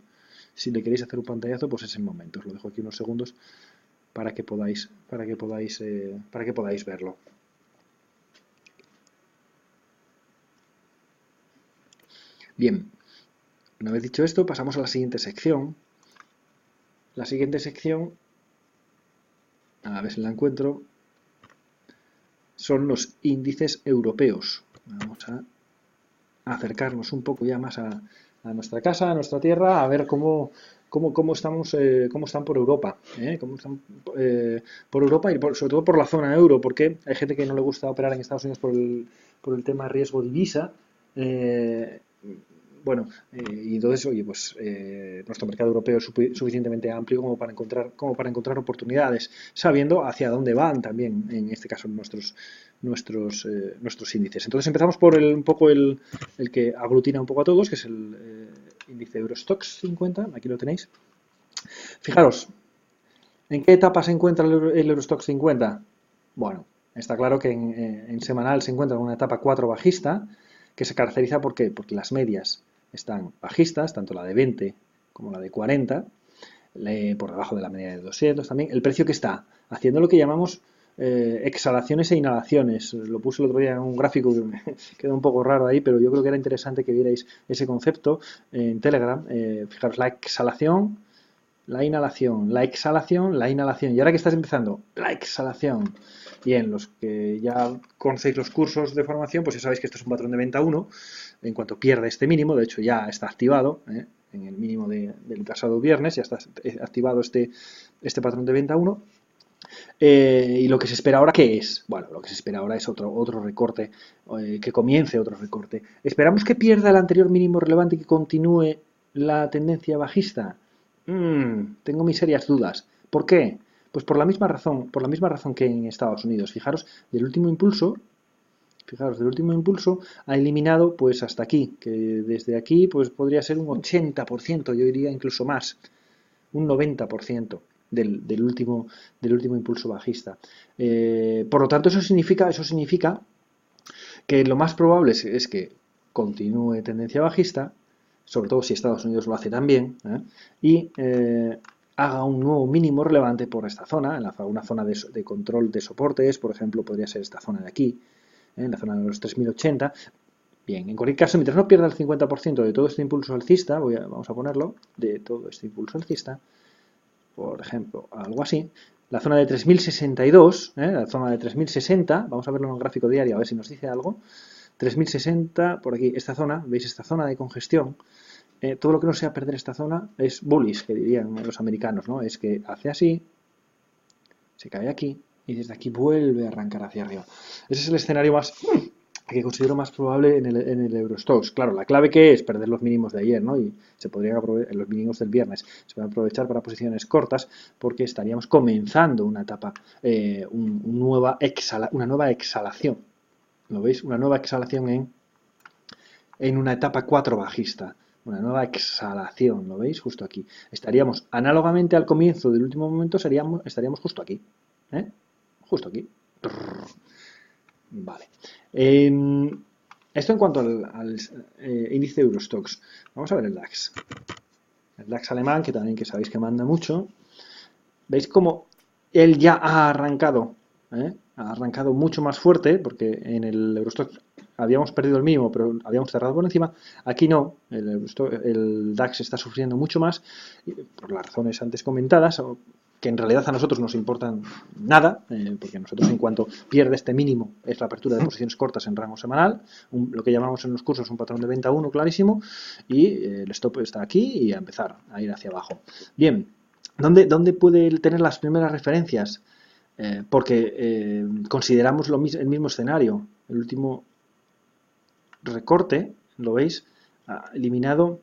Si le queréis hacer un pantallazo, pues es el momento. Os lo dejo aquí unos segundos para que podáis verlo. Bien, una vez dicho esto, pasamos a la siguiente sección. La siguiente sección, a ver si la encuentro, son los índices europeos. Vamos a acercarnos un poco ya más a nuestra casa, a nuestra tierra, a ver cómo están por Europa, cómo están por Europa y sobre todo por la zona euro, porque hay gente que no le gusta operar en Estados Unidos por el tema riesgo divisa. Y entonces, oye, pues nuestro mercado europeo es suficientemente amplio como para encontrar oportunidades, sabiendo hacia dónde van también, en este caso, nuestros índices. Entonces empezamos por un poco el que aglutina un poco a todos, que es el índice Eurostoxx 50, aquí lo tenéis. Fijaros, ¿en qué etapa se encuentra el Eurostoxx 50? Bueno, está claro que en semanal se encuentra en una etapa 4 bajista, que se caracteriza ¿por qué? Porque las medias están bajistas, tanto la de 20 como la de 40, por debajo de la media de 200 también. El precio que está haciendo lo que llamamos exhalaciones e inhalaciones. Lo puse el otro día en un gráfico que me quedó un poco raro ahí, pero yo creo que era interesante que vierais ese concepto en Telegram. Fijaros, la exhalación, la inhalación, la exhalación, la inhalación. Y ahora que estás empezando, la exhalación. Bien, los que ya conocéis los cursos de formación, pues ya sabéis que esto es un patrón de venta 1. En cuanto pierde este mínimo, de hecho ya está activado, en el mínimo del pasado viernes, ya está activado este patrón de venta 1. Y lo que se espera ahora, ¿qué es? Bueno, lo que se espera ahora es otro recorte, que comience otro recorte. ¿Esperamos que pierda el anterior mínimo relevante y que continúe la tendencia bajista? Tengo mis serias dudas. ¿Por qué? Pues por la misma razón que en Estados Unidos. Fijaros, del último impulso ha eliminado pues hasta aquí, que desde aquí pues podría ser un 80%, yo diría incluso más, un 90% del último impulso bajista. Por lo tanto, eso significa que lo más probable es que continúe tendencia bajista, sobre todo si Estados Unidos lo hace también, y haga un nuevo mínimo relevante por esta zona, una zona de control de soportes, por ejemplo, podría ser esta zona de aquí, en la zona de los 3080. Bien, en cualquier caso, mientras no pierda el 50% de todo este impulso alcista, vamos a ponerlo, de todo este impulso alcista, por ejemplo, algo así, la zona de 3062, la zona de 3060, vamos a verlo en el gráfico diario a ver si nos dice algo, 3060, por aquí, esta zona, ¿veis esta zona de congestión? Todo lo que no sea perder esta zona es bullish, que dirían los americanos, ¿no? Es que hace así, se cae aquí y desde aquí vuelve a arrancar hacia arriba. Ese es el escenario que considero más probable en el Eurostoxx. Claro, la clave que es perder los mínimos de ayer, ¿no? Y se podrían aprovechar los mínimos del viernes, se pueden aprovechar para posiciones cortas porque estaríamos comenzando una etapa, una nueva exhalación. ¿Lo veis? Una nueva exhalación en una etapa 4 bajista. Una nueva exhalación, ¿lo veis? Justo aquí. Estaríamos análogamente al comienzo del último momento, estaríamos justo aquí. Justo aquí. Vale. Esto en cuanto al índice de Eurostoxx. Vamos a ver el DAX. El DAX alemán, que también que sabéis que manda mucho. ¿Veis cómo él ya ha arrancado? Ha arrancado mucho más fuerte, porque en el Eurostoxx habíamos perdido el mínimo, pero habíamos cerrado por encima. Aquí no, el DAX está sufriendo mucho más, por las razones antes comentadas, que en realidad a nosotros nos importan nada, porque nosotros en cuanto pierde este mínimo es la apertura de posiciones cortas en rango semanal, lo que llamamos en los cursos un patrón de venta 1 clarísimo, y el stop está aquí y a empezar a ir hacia abajo. Bien, ¿dónde puede tener las primeras referencias? Porque consideramos el mismo escenario, el último recorte, ¿lo veis? Ha eliminado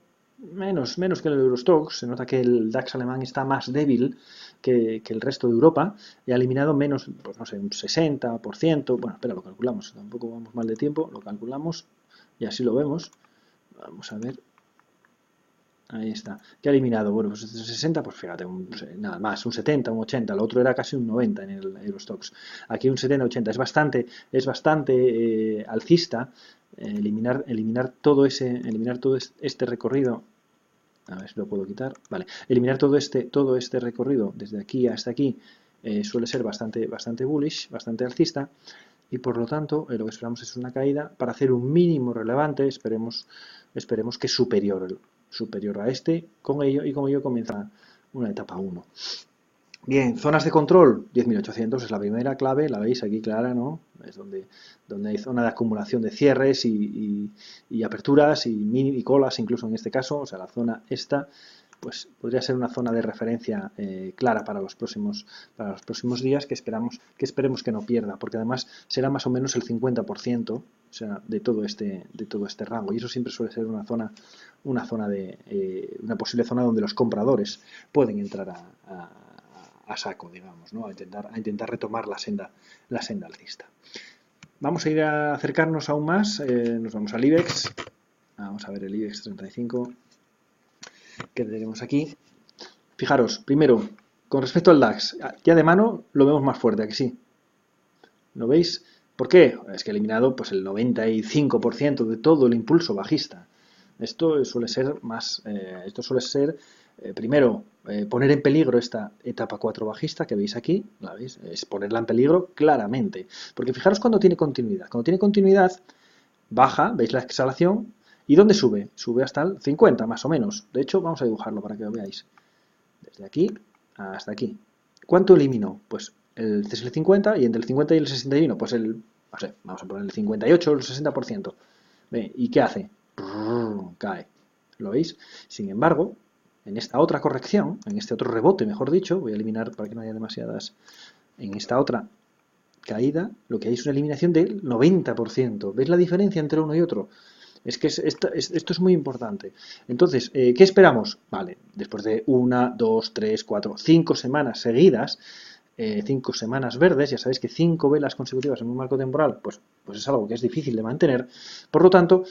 menos que el Eurostoxx, se nota que el DAX alemán está más débil que el resto de Europa y ha eliminado menos, pues no sé, un 60%, bueno, espera, lo calculamos, tampoco vamos mal de tiempo, lo calculamos y así lo vemos. Vamos a ver. Ahí está. ¿Qué ha eliminado? Bueno, pues 60, pues fíjate, nada más, un 70, un 80. Lo otro era casi un 90 en el Eurostoxx. Aquí un 70, 80. Es bastante alcista. Eliminar todo este recorrido. A ver si lo puedo quitar. Vale. Eliminar todo este recorrido desde aquí hasta aquí suele ser bastante bullish, bastante alcista. Y por lo tanto, lo que esperamos es una caída para hacer un mínimo relevante. Esperemos que es superior a este, con ello comienza una etapa 1. Bien, zonas de control, 10.800 es la primera clave, la veis aquí clara, ¿no? Es donde hay zona de acumulación de cierres y aperturas y colas, incluso en este caso, o sea, la zona esta, pues podría ser una zona de referencia clara para los próximos días que esperemos que no pierda, porque además será más o menos el 50%, o sea, de todo este rango, y eso siempre suele ser una posible zona donde los compradores pueden entrar a saco, digamos, ¿no? a intentar retomar la senda alcista. Vamos a ir a acercarnos aún más, nos vamos al IBEX, vamos a ver el IBEX 35 que tenemos aquí. Fijaros, primero, con respecto al DAX, ya de mano lo vemos más fuerte, ¿a que sí? ¿Lo veis? ¿Por qué? Es que ha eliminado pues, el 95% de todo el impulso bajista. Esto suele ser primero, poner en peligro esta etapa 4 bajista que veis aquí, ¿la veis? Es ponerla en peligro claramente. Porque fijaros cuando tiene continuidad. Cuando tiene continuidad, baja, veis la exhalación, ¿y dónde sube? Sube hasta el 50 más o menos. De hecho, vamos a dibujarlo para que lo veáis. Desde aquí hasta aquí. ¿Cuánto eliminó? Pues el CSL50 y entre el 50 y el 61, pues el, no sé, vamos a poner el 58 o el 60%. ¿Y qué hace? Cae. ¿Lo veis? Sin embargo, en esta otra corrección, en este otro rebote, mejor dicho, voy a eliminar para que no haya demasiadas, en esta otra caída, lo que hay es una eliminación del 90%. ¿Veis la diferencia entre uno y otro? Es que esto es muy importante. Entonces, ¿qué esperamos? Vale, después de 1, 2, 3, 4, 5 semanas seguidas, 5 semanas verdes, ya sabéis que 5 velas consecutivas en un marco temporal, pues es algo que es difícil de mantener. Por lo tanto,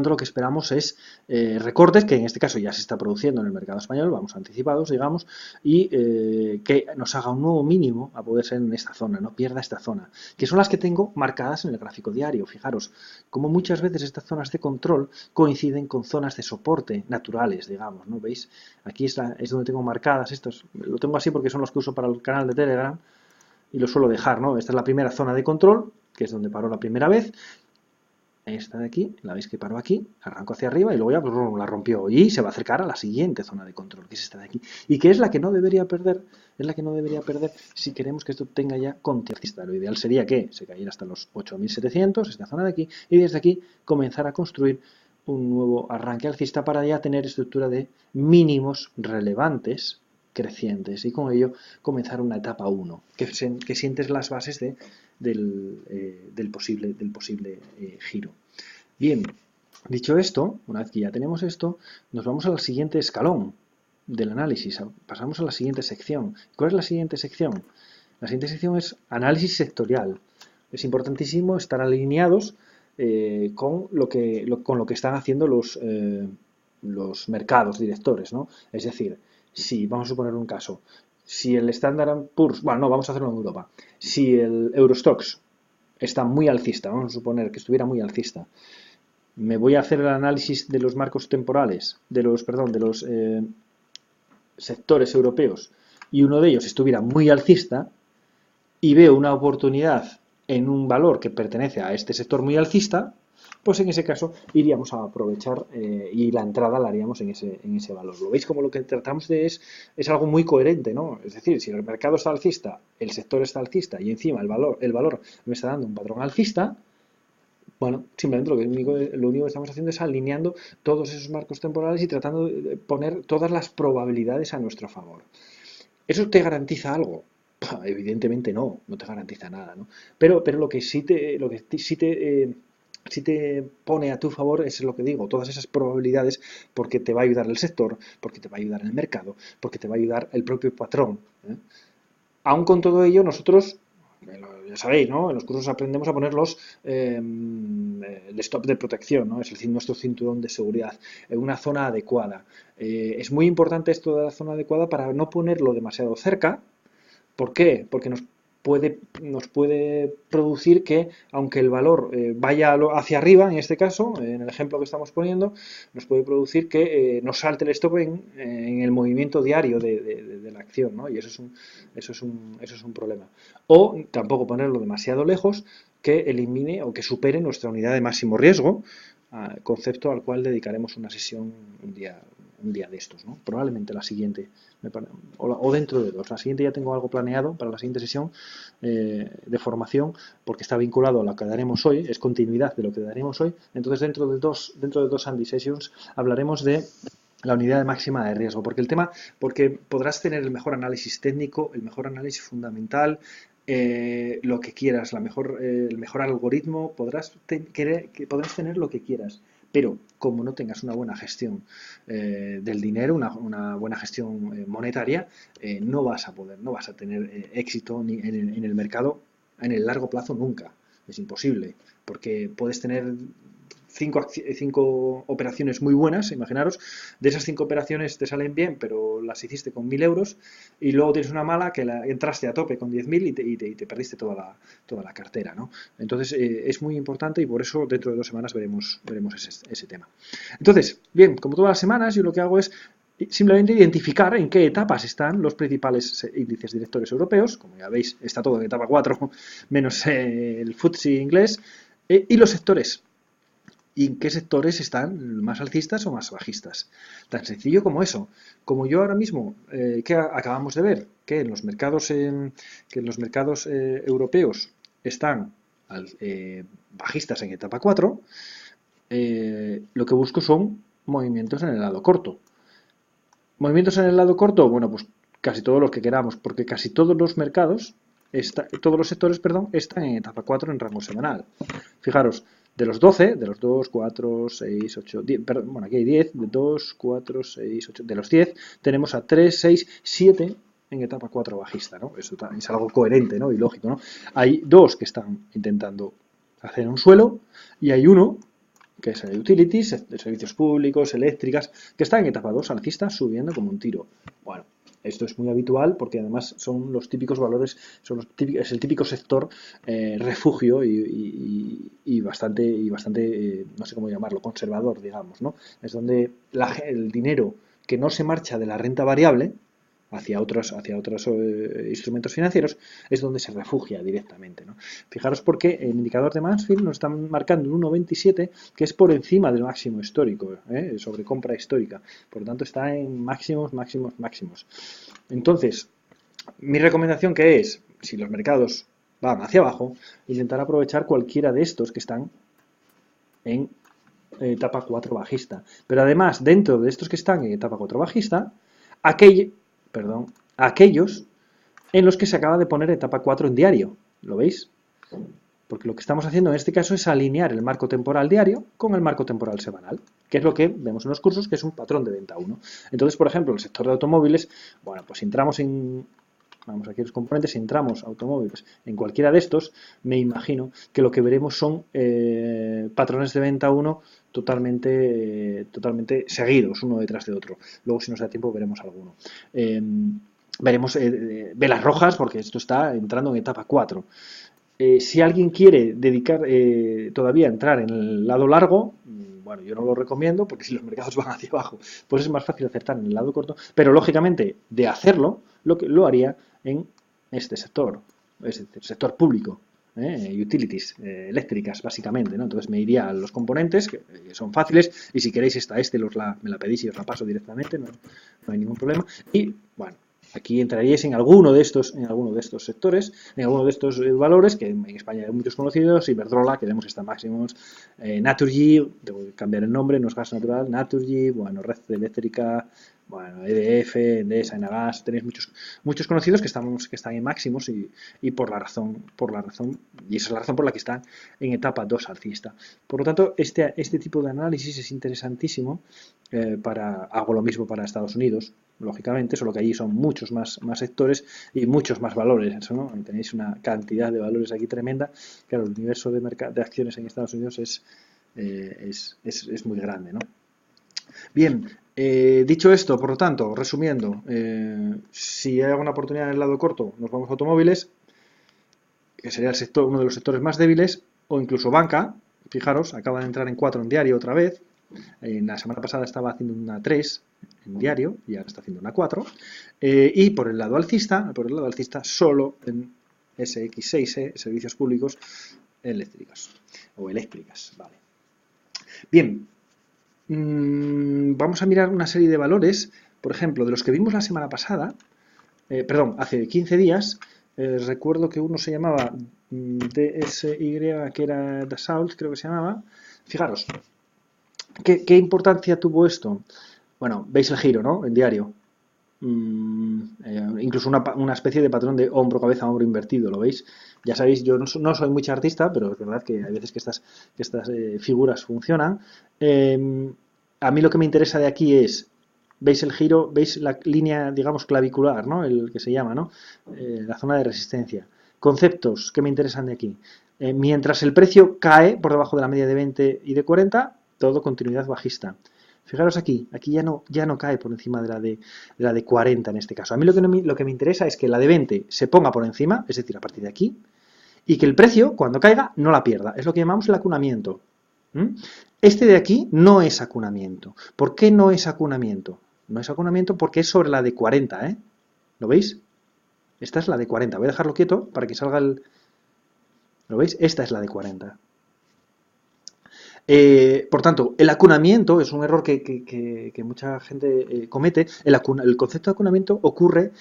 lo que esperamos es recortes, que en este caso ya se está produciendo en el mercado español, vamos anticipados, digamos, y que nos haga un nuevo mínimo a poder ser en esta zona, no pierda esta zona, que son las que tengo marcadas en el gráfico diario. Fijaros, como muchas veces estas zonas de control coinciden con zonas de soporte naturales, digamos, ¿no? ¿Veis? Aquí es donde tengo marcadas estos, lo tengo así porque son los que uso para el canal de Telegram y lo suelo dejar, ¿no? Esta es la primera zona de control, que es donde paró la primera vez. Esta de aquí, la veis que paró aquí, arrancó hacia arriba y luego ya la rompió y se va a acercar a la siguiente zona de control, que es esta de aquí, y que es la que no debería perder, si queremos que esto tenga ya continuidad. Lo ideal sería que se cayera hasta los 8.700, esta zona de aquí, y desde aquí comenzar a construir un nuevo arranque alcista para ya tener estructura de mínimos relevantes crecientes y con ello comenzar una etapa 1, que sientes las bases del posible giro. Bien, dicho esto, una vez que ya tenemos esto, nos vamos al siguiente escalón del análisis, pasamos a la siguiente sección. ¿Cuál es la siguiente sección? La siguiente sección es análisis sectorial. Es importantísimo estar alineados con lo que están haciendo los mercados directores, ¿no? Es decir, si vamos a suponer un caso, si el Standard & Poor's, bueno, no, vamos a hacerlo en Europa, si el Eurostoxx está muy alcista, vamos a suponer que estuviera muy alcista, me voy a hacer el análisis de los marcos temporales, de los sectores europeos, y uno de ellos estuviera muy alcista, y veo una oportunidad en un valor que pertenece a este sector muy alcista, pues en ese caso iríamos a aprovechar y la entrada la haríamos en ese valor. ¿Lo veis? Como lo que tratamos de es algo muy coherente, ¿no? Es decir, si el mercado está alcista, el sector está alcista y encima el valor me está dando un patrón alcista, bueno, simplemente lo único que estamos haciendo es alineando todos esos marcos temporales y tratando de poner todas las probabilidades a nuestro favor. ¿Eso te garantiza algo? Evidentemente no te garantiza nada, ¿no? Pero lo que sí te pone a tu favor es lo que digo, todas esas probabilidades, porque te va a ayudar el sector, porque te va a ayudar el mercado, porque te va a ayudar el propio patrón, ¿eh? Aún con todo ello, nosotros, ya sabéis, ¿no? En los cursos aprendemos a poner el stop de protección, ¿no? Es decir, nuestro cinturón de seguridad en una zona adecuada. Es muy importante esto de la zona adecuada para no ponerlo demasiado cerca. ¿Por qué? Porque nos puede producir que, aunque el valor vaya hacia arriba, en este caso, en el ejemplo que estamos poniendo, nos puede producir que nos salte el stop en el movimiento diario de la acción, ¿no? Y eso es un problema. O tampoco ponerlo demasiado lejos que elimine o que supere nuestra unidad de máximo riesgo, concepto al cual dedicaremos una sesión un día de estos, ¿no? Probablemente la siguiente, o dentro de 2. La siguiente ya tengo algo planeado para la siguiente sesión de formación, porque está vinculado a lo que daremos hoy, es continuidad de lo que daremos hoy. Entonces, dentro de dos Andy Sessions hablaremos de la unidad máxima de riesgo, porque podrás tener el mejor análisis técnico, el mejor análisis fundamental, lo que quieras, el mejor algoritmo, podrás tener lo que quieras, pero como no tengas una buena gestión del dinero, una buena gestión monetaria, no vas a tener éxito ni en el mercado en el largo plazo nunca. Es imposible, porque puedes tener 5 operaciones muy buenas, imaginaros, de esas 5 operaciones te salen bien, pero las hiciste con 1.000 euros, y luego tienes una mala que entraste a tope con 10.000 y te perdiste toda la cartera, ¿no? Entonces es muy importante, y por eso dentro de 2 semanas veremos ese tema. Entonces, bien, como todas las semanas, yo lo que hago es simplemente identificar en qué etapas están los principales índices directores europeos. Como ya veis, está todo en etapa 4, menos el FTSE inglés, y los sectores. ¿Y en qué sectores están más alcistas o más bajistas? Tan sencillo como eso. Como yo ahora mismo, que acabamos de ver, que en los mercados, europeos están bajistas en etapa 4, lo que busco son movimientos en el lado corto. ¿Movimientos en el lado corto? Bueno, pues casi todos los que queramos, porque casi todos los mercados, todos los sectores, perdón, están en etapa 4 en rango semanal. Fijaros, de los 12, de los 2, 4, 6, 8, 10, perdón, bueno, aquí hay 10, de 2, 4, 6, 8, de los 10 tenemos a 3, 6, 7 en etapa 4 bajista, ¿no? Eso es algo coherente, ¿no? Y lógico, ¿no? Hay 2 que están intentando hacer un suelo y hay uno que es el utilities, servicios públicos, eléctricas, que está en etapa 2 alcista subiendo como un tiro. Bueno, esto es muy habitual porque además son los típicos valores, es el típico sector refugio y bastante no sé cómo llamarlo, conservador, digamos, ¿no? Es donde el dinero que no se marcha de la renta variable hacia otros instrumentos financieros, es donde se refugia directamente, ¿no? Fijaros porque el indicador de Mansfield nos está marcando un 1,27, que es por encima del máximo histórico, sobre compra histórica. Por lo tanto, está en máximos. Entonces, mi recomendación que es, si los mercados van hacia abajo, intentar aprovechar cualquiera de estos que están en etapa 4 bajista. Pero además, dentro de estos que están en etapa 4 bajista, aquellos en los que se acaba de poner etapa 4 en diario. ¿Lo veis? Porque lo que estamos haciendo en este caso es alinear el marco temporal diario con el marco temporal semanal, que es lo que vemos en los cursos, que es un patrón de venta 1. Entonces, por ejemplo, el sector de automóviles, bueno, pues si entramos vamos aquí a los componentes, si entramos automóviles en cualquiera de estos, me imagino que lo que veremos son patrones de venta 1 totalmente seguidos, uno detrás de otro. Luego, si nos da tiempo, veremos alguno. Veremos velas rojas, porque esto está entrando en etapa 4. Si alguien quiere dedicar todavía a entrar en el lado largo, bueno, yo no lo recomiendo, porque si los mercados van hacia abajo, pues es más fácil acertar en el lado corto, pero lógicamente, de hacerlo, lo haría en este sector, es decir, sector público. Utilities, eléctricas básicamente, ¿no? Entonces me iría a los componentes, que son fáciles, y si queréis me la pedís y os la paso directamente, no hay ningún problema. Y bueno, aquí entraríais en alguno de estos sectores, en alguno de estos valores, que en España hay muchos conocidos: Iberdrola, que vemos que está máximos, Naturgy, tengo que cambiar el nombre, no es gas natural, Naturgy, bueno, Red Eléctrica, bueno, EDF, Endesa, Enagas, tenéis muchos conocidos que están en máximos y por la razón, y esa es la razón por la que están en etapa 2 alcista. Por lo tanto, este tipo de análisis es interesantísimo. Hago lo mismo para Estados Unidos, lógicamente, solo que allí son muchos más sectores y muchos más valores, ¿no? Tenéis una cantidad de valores aquí tremenda. Claro, el universo de acciones en Estados Unidos es muy grande, ¿no? Bien, dicho esto, por lo tanto, resumiendo, si hay alguna oportunidad en el lado corto, nos vamos a automóviles, que sería uno de los sectores más débiles, o incluso banca. Fijaros, acaba de entrar en 4 en diario otra vez. En la semana pasada estaba haciendo una 3 en diario y ahora está haciendo una 4. Y por el lado alcista solo en SX6, servicios públicos eléctricas. Vale. Bien, vamos a mirar una serie de valores, por ejemplo, de los que vimos la semana pasada, hace 15 días. Recuerdo que uno se llamaba DSY, que era Dassault, creo que se llamaba. Fijaros, ¿qué importancia tuvo esto? Bueno, veis el giro, ¿no? En diario. Incluso una especie de patrón de hombro-cabeza, hombro invertido, ¿lo veis? Ya sabéis, yo no soy muy chartista, pero es verdad que hay veces que estas figuras funcionan. A mí lo que me interesa de aquí es, veis el giro, veis la línea, digamos, clavicular, ¿no? El que se llama, ¿no? La zona de resistencia. Conceptos que me interesan de aquí. Mientras el precio cae por debajo de la media de 20 y de 40, todo continuidad bajista. Fijaros aquí ya no cae por encima de la de 40 en este caso. A mí lo que me interesa es que la de 20 se ponga por encima, es decir, a partir de aquí, y que el precio, cuando caiga, no la pierda. Es lo que llamamos el acunamiento. Este de aquí no es acunamiento. ¿Por qué no es acunamiento? no es acunamiento porque es sobre la de 40, ¿eh? ¿Lo veis? Esta es la de 40. Voy a dejarlo quieto para que salga el... ¿Lo veis? Esta es la de 40. Por tanto, el acunamiento es un error que mucha gente comete. El concepto de acunamiento ocurre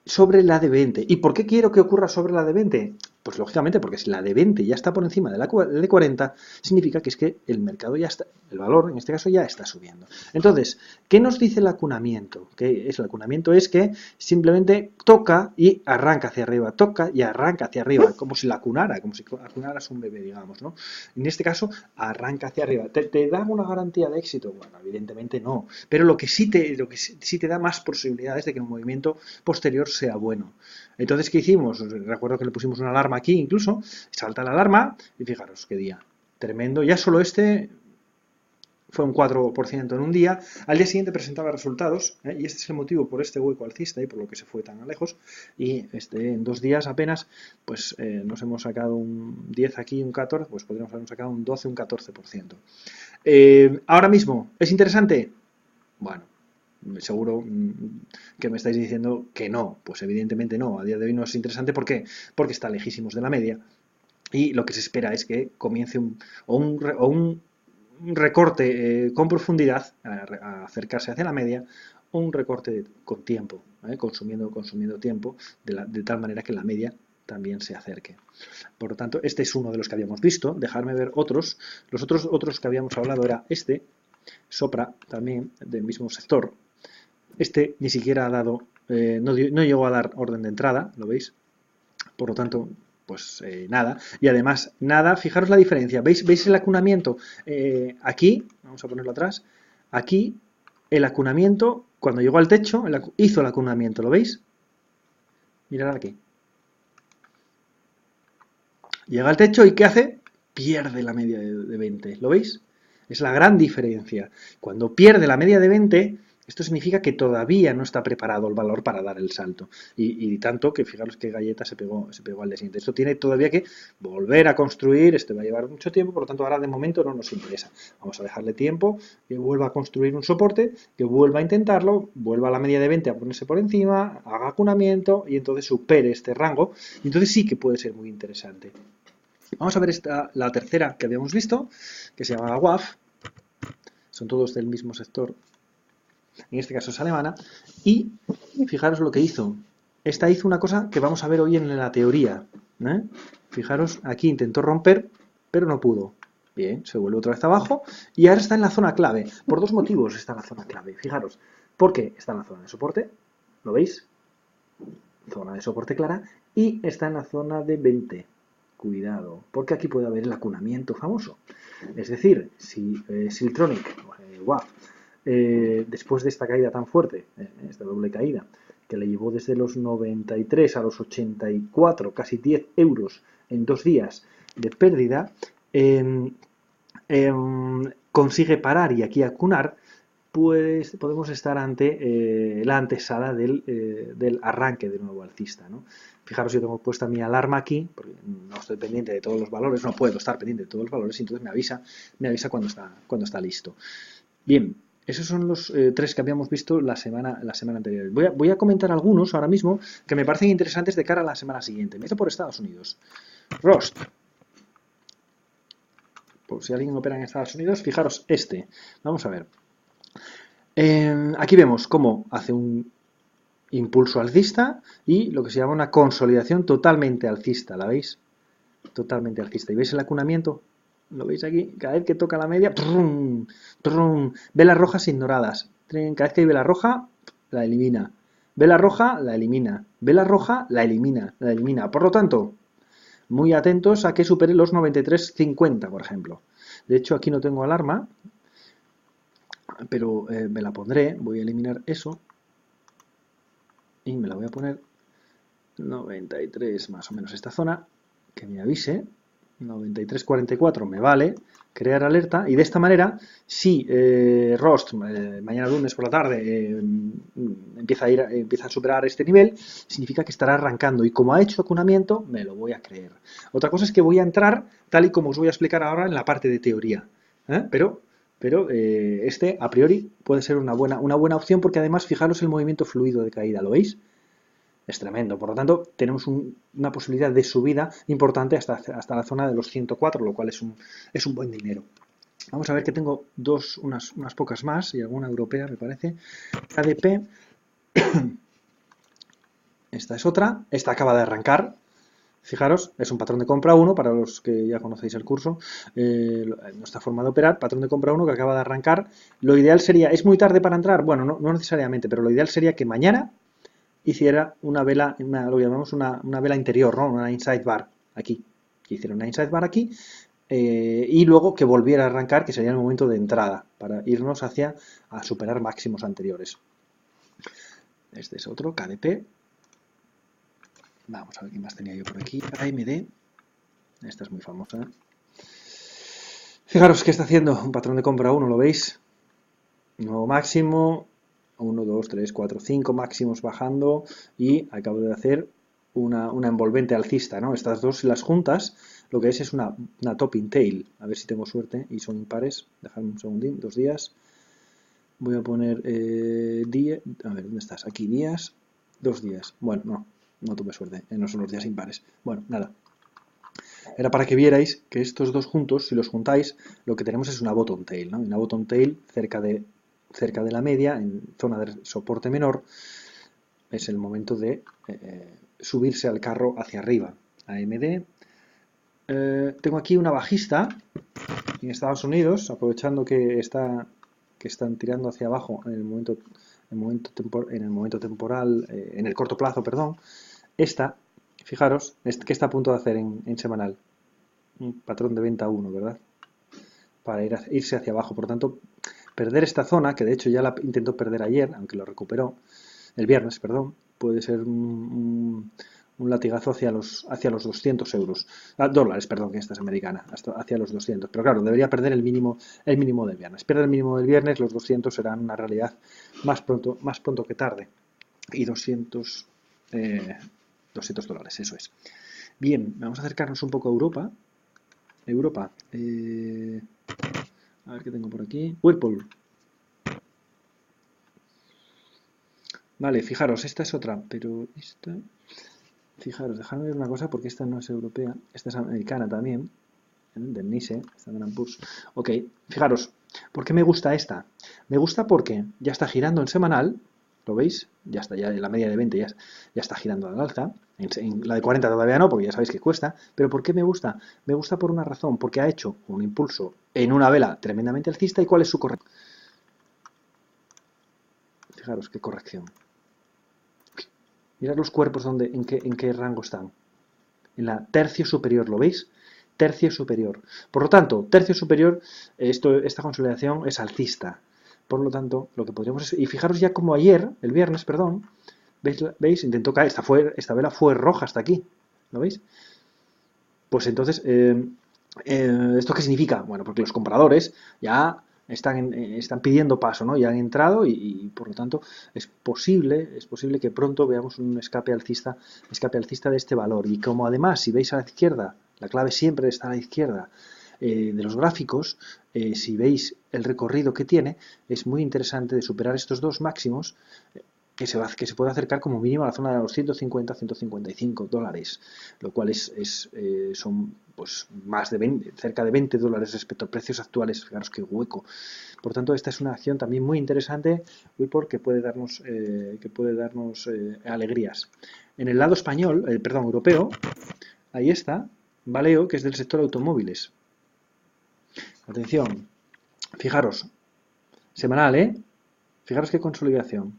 sobre la de 20. ¿Y por qué quiero que ocurra sobre la de 20? Pues lógicamente porque si la de 20 ya está por encima de la de 40, significa que es que el mercado ya está, el valor en este caso ya está subiendo. Entonces, ¿qué nos dice el acunamiento? ¿Qué es el acunamiento? Es que simplemente toca y arranca hacia arriba, toca y arranca hacia arriba, como si la acunara, como si acunaras un bebé, digamos, ¿no? En este caso, arranca hacia arriba. ¿Te da una garantía de éxito? Bueno, evidentemente no. Pero lo que sí te da más posibilidades de que el movimiento posterior sea bueno. Entonces, ¿qué hicimos? Recuerdo que le pusimos una alarma aquí incluso, salta la alarma y fijaros qué día. Tremendo. Ya solo este fue un 4% en un día. Al día siguiente presentaba resultados, y este es el motivo por este hueco alcista y por lo que se fue tan lejos. Y en 2 días apenas, pues nos hemos sacado un 10 aquí, un 14, pues podríamos haber sacado un 12, un 14%. Ahora mismo, ¿es interesante? Bueno, seguro que me estáis diciendo que no. Pues evidentemente no. A día de hoy no es interesante. ¿Por qué? Porque está lejísimos de la media. Y lo que se espera es que comience un recorte con profundidad a acercarse hacia la media, o un recorte con tiempo, consumiendo tiempo, de tal manera que la media también se acerque. Por lo tanto, este es uno de los que habíamos visto. Dejarme ver otros. Los otros que habíamos hablado era este, Sopra, también del mismo sector. Este ni siquiera ha dado, no llegó a dar orden de entrada, ¿lo veis? Por lo tanto, pues nada. Y además, nada, fijaros la diferencia. ¿Veis el acunamiento? Aquí, vamos a ponerlo atrás, aquí el acunamiento, cuando llegó al techo, hizo el acunamiento, ¿lo veis? Mirad aquí. Llega al techo y ¿qué hace? Pierde la media de 20, ¿lo veis? Es la gran diferencia. Cuando pierde la media de 20, esto significa que todavía no está preparado el valor para dar el salto. Y tanto que fijaros qué galleta se pegó al día siguiente. Esto tiene todavía que volver a construir, esto va a llevar mucho tiempo, por lo tanto ahora de momento no nos interesa. Vamos a dejarle tiempo, que vuelva a construir un soporte, que vuelva a intentarlo, vuelva a la media de 20 a ponerse por encima, haga acunamiento y entonces supere este rango. Y entonces sí que puede ser muy interesante. Vamos a ver la tercera que habíamos visto, que se llama WAF. Son todos del mismo sector. En este caso es alemana. Y fijaros lo que hizo. Esta hizo una cosa que vamos a ver hoy en la teoría. Fijaros, aquí intentó romper, pero no pudo. Bien, se vuelve otra vez abajo. Y ahora está en la zona clave. Por 2 motivos está en la zona clave. Fijaros, porque está en la zona de soporte. ¿Lo veis? Zona de soporte clara. Y está en la zona de 20. Cuidado, porque aquí puede haber el acunamiento famoso. Es decir, si Siltronic, WAF, después de esta caída tan fuerte, esta doble caída, que le llevó desde los 93 a los 84, casi 10 euros en 2 días de pérdida, consigue parar y aquí acunar, pues podemos estar ante la antesala del arranque de nuevo alcista, ¿no? Fijaros, yo tengo puesta mi alarma aquí, porque no estoy pendiente de todos los valores, no puedo estar pendiente de todos los valores, y entonces me avisa cuando está listo. Bien, esos son los 3 que habíamos visto la semana anterior. Voy a comentar algunos ahora mismo que me parecen interesantes de cara a la semana siguiente. Empiezo por Estados Unidos. Rost. Por si alguien opera en Estados Unidos, fijaros este. Vamos a ver. Aquí vemos cómo hace un impulso alcista y lo que se llama una consolidación totalmente alcista, ¿la veis? Totalmente alcista. ¿Y veis el acunamiento? ¿Lo veis aquí? Cada vez que toca la media, ¡trum! ¡Trum! Velas rojas ignoradas. Cada vez que hay vela roja, la elimina. Vela roja, la elimina. Vela roja, la elimina. Por lo tanto, muy atentos a que supere los 93.50, por ejemplo. De hecho, aquí no tengo alarma, pero me la pondré. Voy a eliminar eso. Y me la voy a poner 93 más o menos esta zona, que me avise, 93.44 me vale, crear alerta, y de esta manera, si Rost mañana lunes por la tarde empieza a superar este nivel, significa que estará arrancando, y como ha hecho acunamiento, me lo voy a creer. Otra cosa es que voy a entrar, tal y como os voy a explicar ahora en la parte de teoría, pero pero este a priori puede ser una buena opción porque además fijaros el movimiento fluido de caída, ¿lo veis? Es tremendo, por lo tanto tenemos una posibilidad de subida importante hasta la zona de los 104, lo cual es un buen dinero. Vamos a ver que tengo unas pocas más y alguna europea me parece. KDP, esta es otra, esta acaba de arrancar. Fijaros, es un patrón de compra 1, para los que ya conocéis el curso, nuestra forma de operar, patrón de compra 1 que acaba de arrancar. Lo ideal sería, ¿es muy tarde para entrar? Bueno, no necesariamente, pero lo ideal sería que mañana hiciera una vela, lo llamamos una vela interior, ¿no? Una inside bar, aquí, que hiciera una inside bar aquí, y luego que volviera a arrancar, que sería el momento de entrada, para irnos a superar máximos anteriores. Este es otro, KDP. Vamos a ver qué más tenía yo por aquí. AMD. Esta es muy famosa. Fijaros que está haciendo un patrón de compra 1, ¿lo veis? Nuevo máximo. 1, 2, 3, 4, 5 máximos bajando. Y acabo de hacer una envolvente alcista, ¿no? Estas dos, si las juntas, lo que es una topping tail. A ver si tengo suerte. Y son impares. Dejadme un segundín, 2 días. Voy a poner día. A ver, ¿dónde estás? Aquí días. 2 días. Bueno, no tuve suerte, no son los días impares. Bueno, nada. Era para que vierais que estos dos juntos, si los juntáis, lo que tenemos es una bottom tail, ¿no? Una bottom tail cerca de la media, en zona de soporte menor, es el momento de subirse al carro hacia arriba. AMD. Tengo aquí una bajista en Estados Unidos, aprovechando que están tirando hacia abajo en el momento temporal, en el corto plazo, perdón. Esta, fijaros, ¿qué está a punto de hacer en semanal? Un patrón de venta 1, ¿verdad? Para irse hacia abajo. Por tanto, perder esta zona, que de hecho ya la intentó perder ayer, aunque lo recuperó, el viernes, perdón, puede ser un latigazo hacia los 200 euros. Dólares, perdón, que esta es americana, hacia los 200. Pero claro, debería perder el mínimo del viernes. Pierde el mínimo del viernes, los 200 serán una realidad más pronto que tarde. Y 200 dólares, eso es. Bien, vamos a acercarnos un poco a Europa. A ver qué tengo por aquí. Whirlpool. Vale, fijaros, esta es otra, pero esta... Fijaros, dejadme ver una cosa porque esta no es europea, esta es americana también, del NISE, Standard & Poor's. Ok, fijaros, ¿por qué me gusta esta? Me gusta porque ya está girando en semanal, ¿lo veis? Ya está, ya en la media de 20 ya está girando al alza. En la de 40 todavía no, porque ya sabéis que cuesta. Pero ¿por qué me gusta? Me gusta por una razón, porque ha hecho un impulso en una vela tremendamente alcista. ¿Y cuál es su corrección? Fijaros qué corrección. Mirad los cuerpos en qué rango están. En la tercio superior, ¿lo veis? Tercio superior. Por lo tanto, tercio superior, esta consolidación es alcista. Por lo tanto, lo que podríamos... Y fijaros ya como ayer, el viernes, perdón, ¿veis? Intentó caer, esta vela fue roja hasta aquí, ¿lo veis? Pues entonces, ¿esto qué significa? Bueno, porque los compradores ya están pidiendo paso, ¿no? Ya han entrado y por lo tanto es posible que pronto veamos un escape alcista de este valor. Y como además, si veis a la izquierda, la clave siempre está a la izquierda, de los gráficos, si veis el recorrido que tiene, es muy interesante de superar estos dos máximos, que se puede acercar como mínimo a la zona de los 150-155 dólares, lo cual son pues más de cerca de 20 dólares respecto a precios actuales. Fijaros qué hueco. Por tanto, esta es una acción también muy interesante, que puede darnos alegrías. En el lado español, europeo, ahí está Valeo, que es del sector automóviles. Atención, fijaros, semanal, fijaros qué consolidación.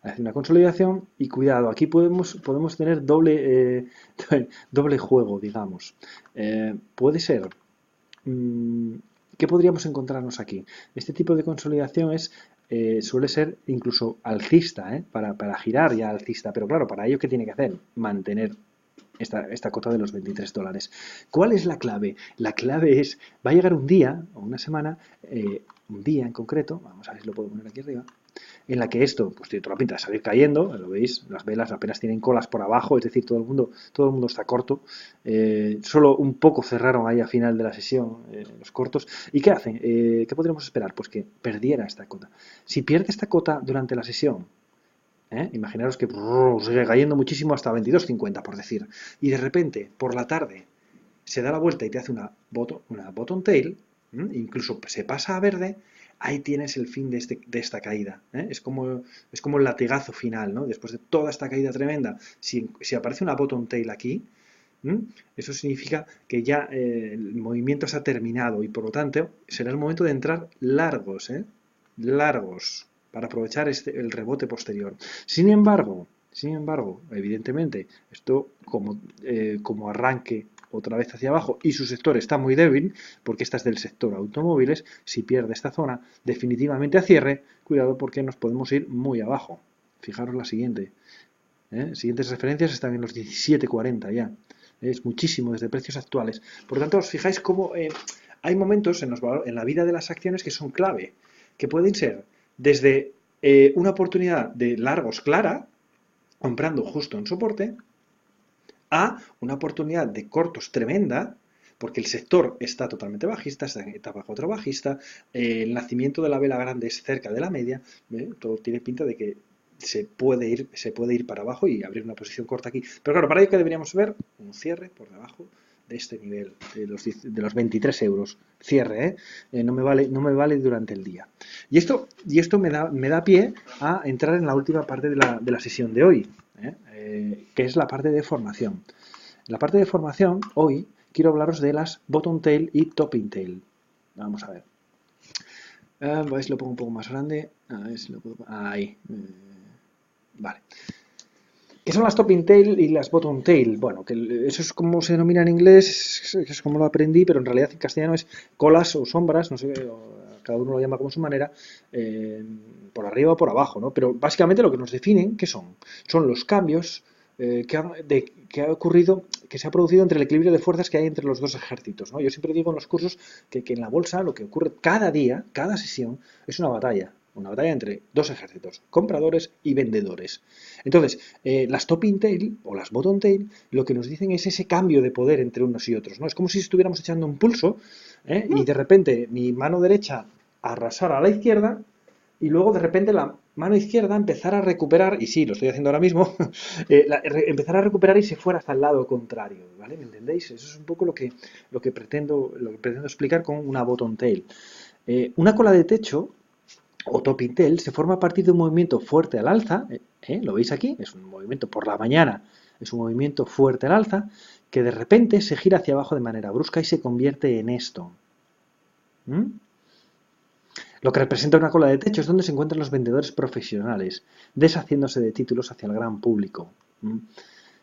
Hace una consolidación y cuidado, aquí podemos tener doble juego, digamos. Puede ser, ¿qué podríamos encontrarnos aquí? Este tipo de consolidación suele ser incluso alcista, para girar ya alcista, pero claro, para ello ¿qué tiene que hacer? Mantener esta cota de los 23 dólares. ¿Cuál es la clave? La clave va a llegar un día o una semana, un día en concreto, vamos a ver si lo puedo poner aquí arriba, en la que esto pues tiene toda la pinta de salir cayendo, lo veis, las velas apenas tienen colas por abajo, es decir, todo el mundo está corto, solo un poco cerraron ahí a final de la sesión los cortos. ¿Y qué hacen? ¿Qué podríamos esperar? Pues que perdiera esta cota. Si pierde esta cota durante la sesión, imaginaros que sigue cayendo muchísimo hasta 22.50 por decir, y de repente por la tarde se da la vuelta y te hace una bottom tail, incluso se pasa a verde, ahí tienes el fin de esta caída. Es como el latigazo final, ¿no? Después de toda esta caída tremenda, si aparece una bottom tail aquí, eso significa que ya el movimiento se ha terminado y por lo tanto será el momento de entrar largos, largos, para aprovechar el rebote posterior. Sin embargo, evidentemente, esto como arranque otra vez hacia abajo y su sector está muy débil, porque esta es del sector automóviles, si pierde esta zona definitivamente a cierre, cuidado porque nos podemos ir muy abajo. Fijaros la siguiente. Siguientes referencias están en los 17.40 ya. Es muchísimo desde precios actuales. Por lo tanto, os fijáis cómo hay momentos en la vida de las acciones que son clave, que pueden ser desde una oportunidad de largos clara, comprando justo en soporte, a una oportunidad de cortos tremenda, porque el sector está totalmente bajista, está en etapa 4 bajista, el nacimiento de la vela grande es cerca de la media, todo tiene pinta de que se puede ir para abajo y abrir una posición corta aquí. Pero claro, para ello que deberíamos ver un cierre por debajo de este nivel, de los 23 euros. Cierre, no me vale durante el día. Y esto me da pie a entrar en la última parte de la sesión de hoy, que es la parte de formación. En la parte de formación, hoy, quiero hablaros de las bottom tail y topping tail. Vamos a ver. A ver si lo pongo un poco más grande. A ver si lo puedo... Ahí. Vale. ¿Qué son las topping tail y las bottom tail? Bueno, que eso es como se denomina en inglés, es como lo aprendí, pero en realidad en castellano es colas o sombras, no sé, cada uno lo llama como su manera, por arriba o por abajo, ¿no? Pero básicamente lo que nos definen, ¿qué son? Son los cambios que ha ocurrido, que se ha producido entre el equilibrio de fuerzas que hay entre los dos ejércitos, ¿no? Yo siempre digo en los cursos que en la bolsa lo que ocurre cada día, cada sesión, es una batalla entre dos ejércitos, compradores y vendedores. Entonces, las topping tail o las bottom tail lo que nos dicen es ese cambio de poder entre unos y otros, ¿no? Es como si estuviéramos echando un pulso y de repente mi mano derecha arrasara a la izquierda y luego de repente la mano izquierda empezara a recuperar, y sí, lo estoy haciendo ahora mismo, empezar a recuperar y se fuera hasta el lado contrario, ¿vale? ¿Me entendéis? Eso es un poco lo que pretendo explicar con una bottom tail. Una cola de techo o topping tail se forma a partir de un movimiento fuerte al alza, lo veis aquí, es un movimiento por la mañana, es un movimiento fuerte al alza, que de repente se gira hacia abajo de manera brusca y se convierte en esto. Lo que representa una cola de techo es donde se encuentran los vendedores profesionales, deshaciéndose de títulos hacia el gran público.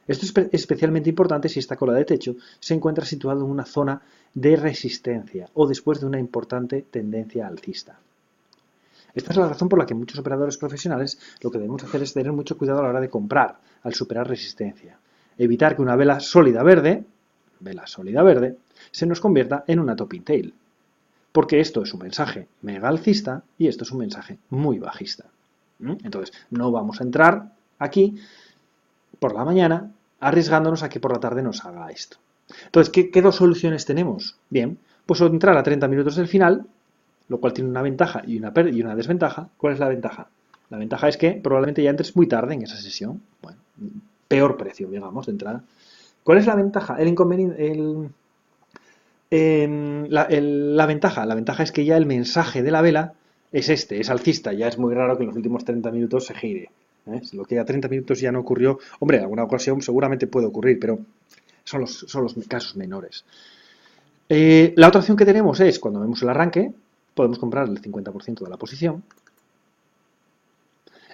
Esto es especialmente importante si esta cola de techo se encuentra situada en una zona de resistencia o después de una importante tendencia alcista. Esta es la razón por la que muchos operadores profesionales lo que debemos hacer es tener mucho cuidado a la hora de comprar al superar resistencia. Evitar que una vela sólida verde, se nos convierta en una topping tail. Porque esto es un mensaje mega alcista y esto es un mensaje muy bajista. Entonces, no vamos a entrar aquí por la mañana arriesgándonos a que por la tarde nos haga esto. Entonces, ¿qué dos soluciones tenemos? Bien, pues entrar a 30 minutos del final, lo cual tiene una ventaja y una desventaja. ¿Cuál es la ventaja? La ventaja es que probablemente ya entres muy tarde en esa sesión. Bueno, peor precio, digamos, de entrada. ¿Cuál es la ventaja? El inconveniente, la ventaja es que ya el mensaje de la vela es alcista. Ya es muy raro que en los últimos 30 minutos se gire. Lo que a 30 minutos ya no ocurrió, hombre, en alguna ocasión seguramente puede ocurrir, pero son los casos menores. La otra opción que tenemos es, cuando vemos el arranque, podemos comprar el 50% de la posición.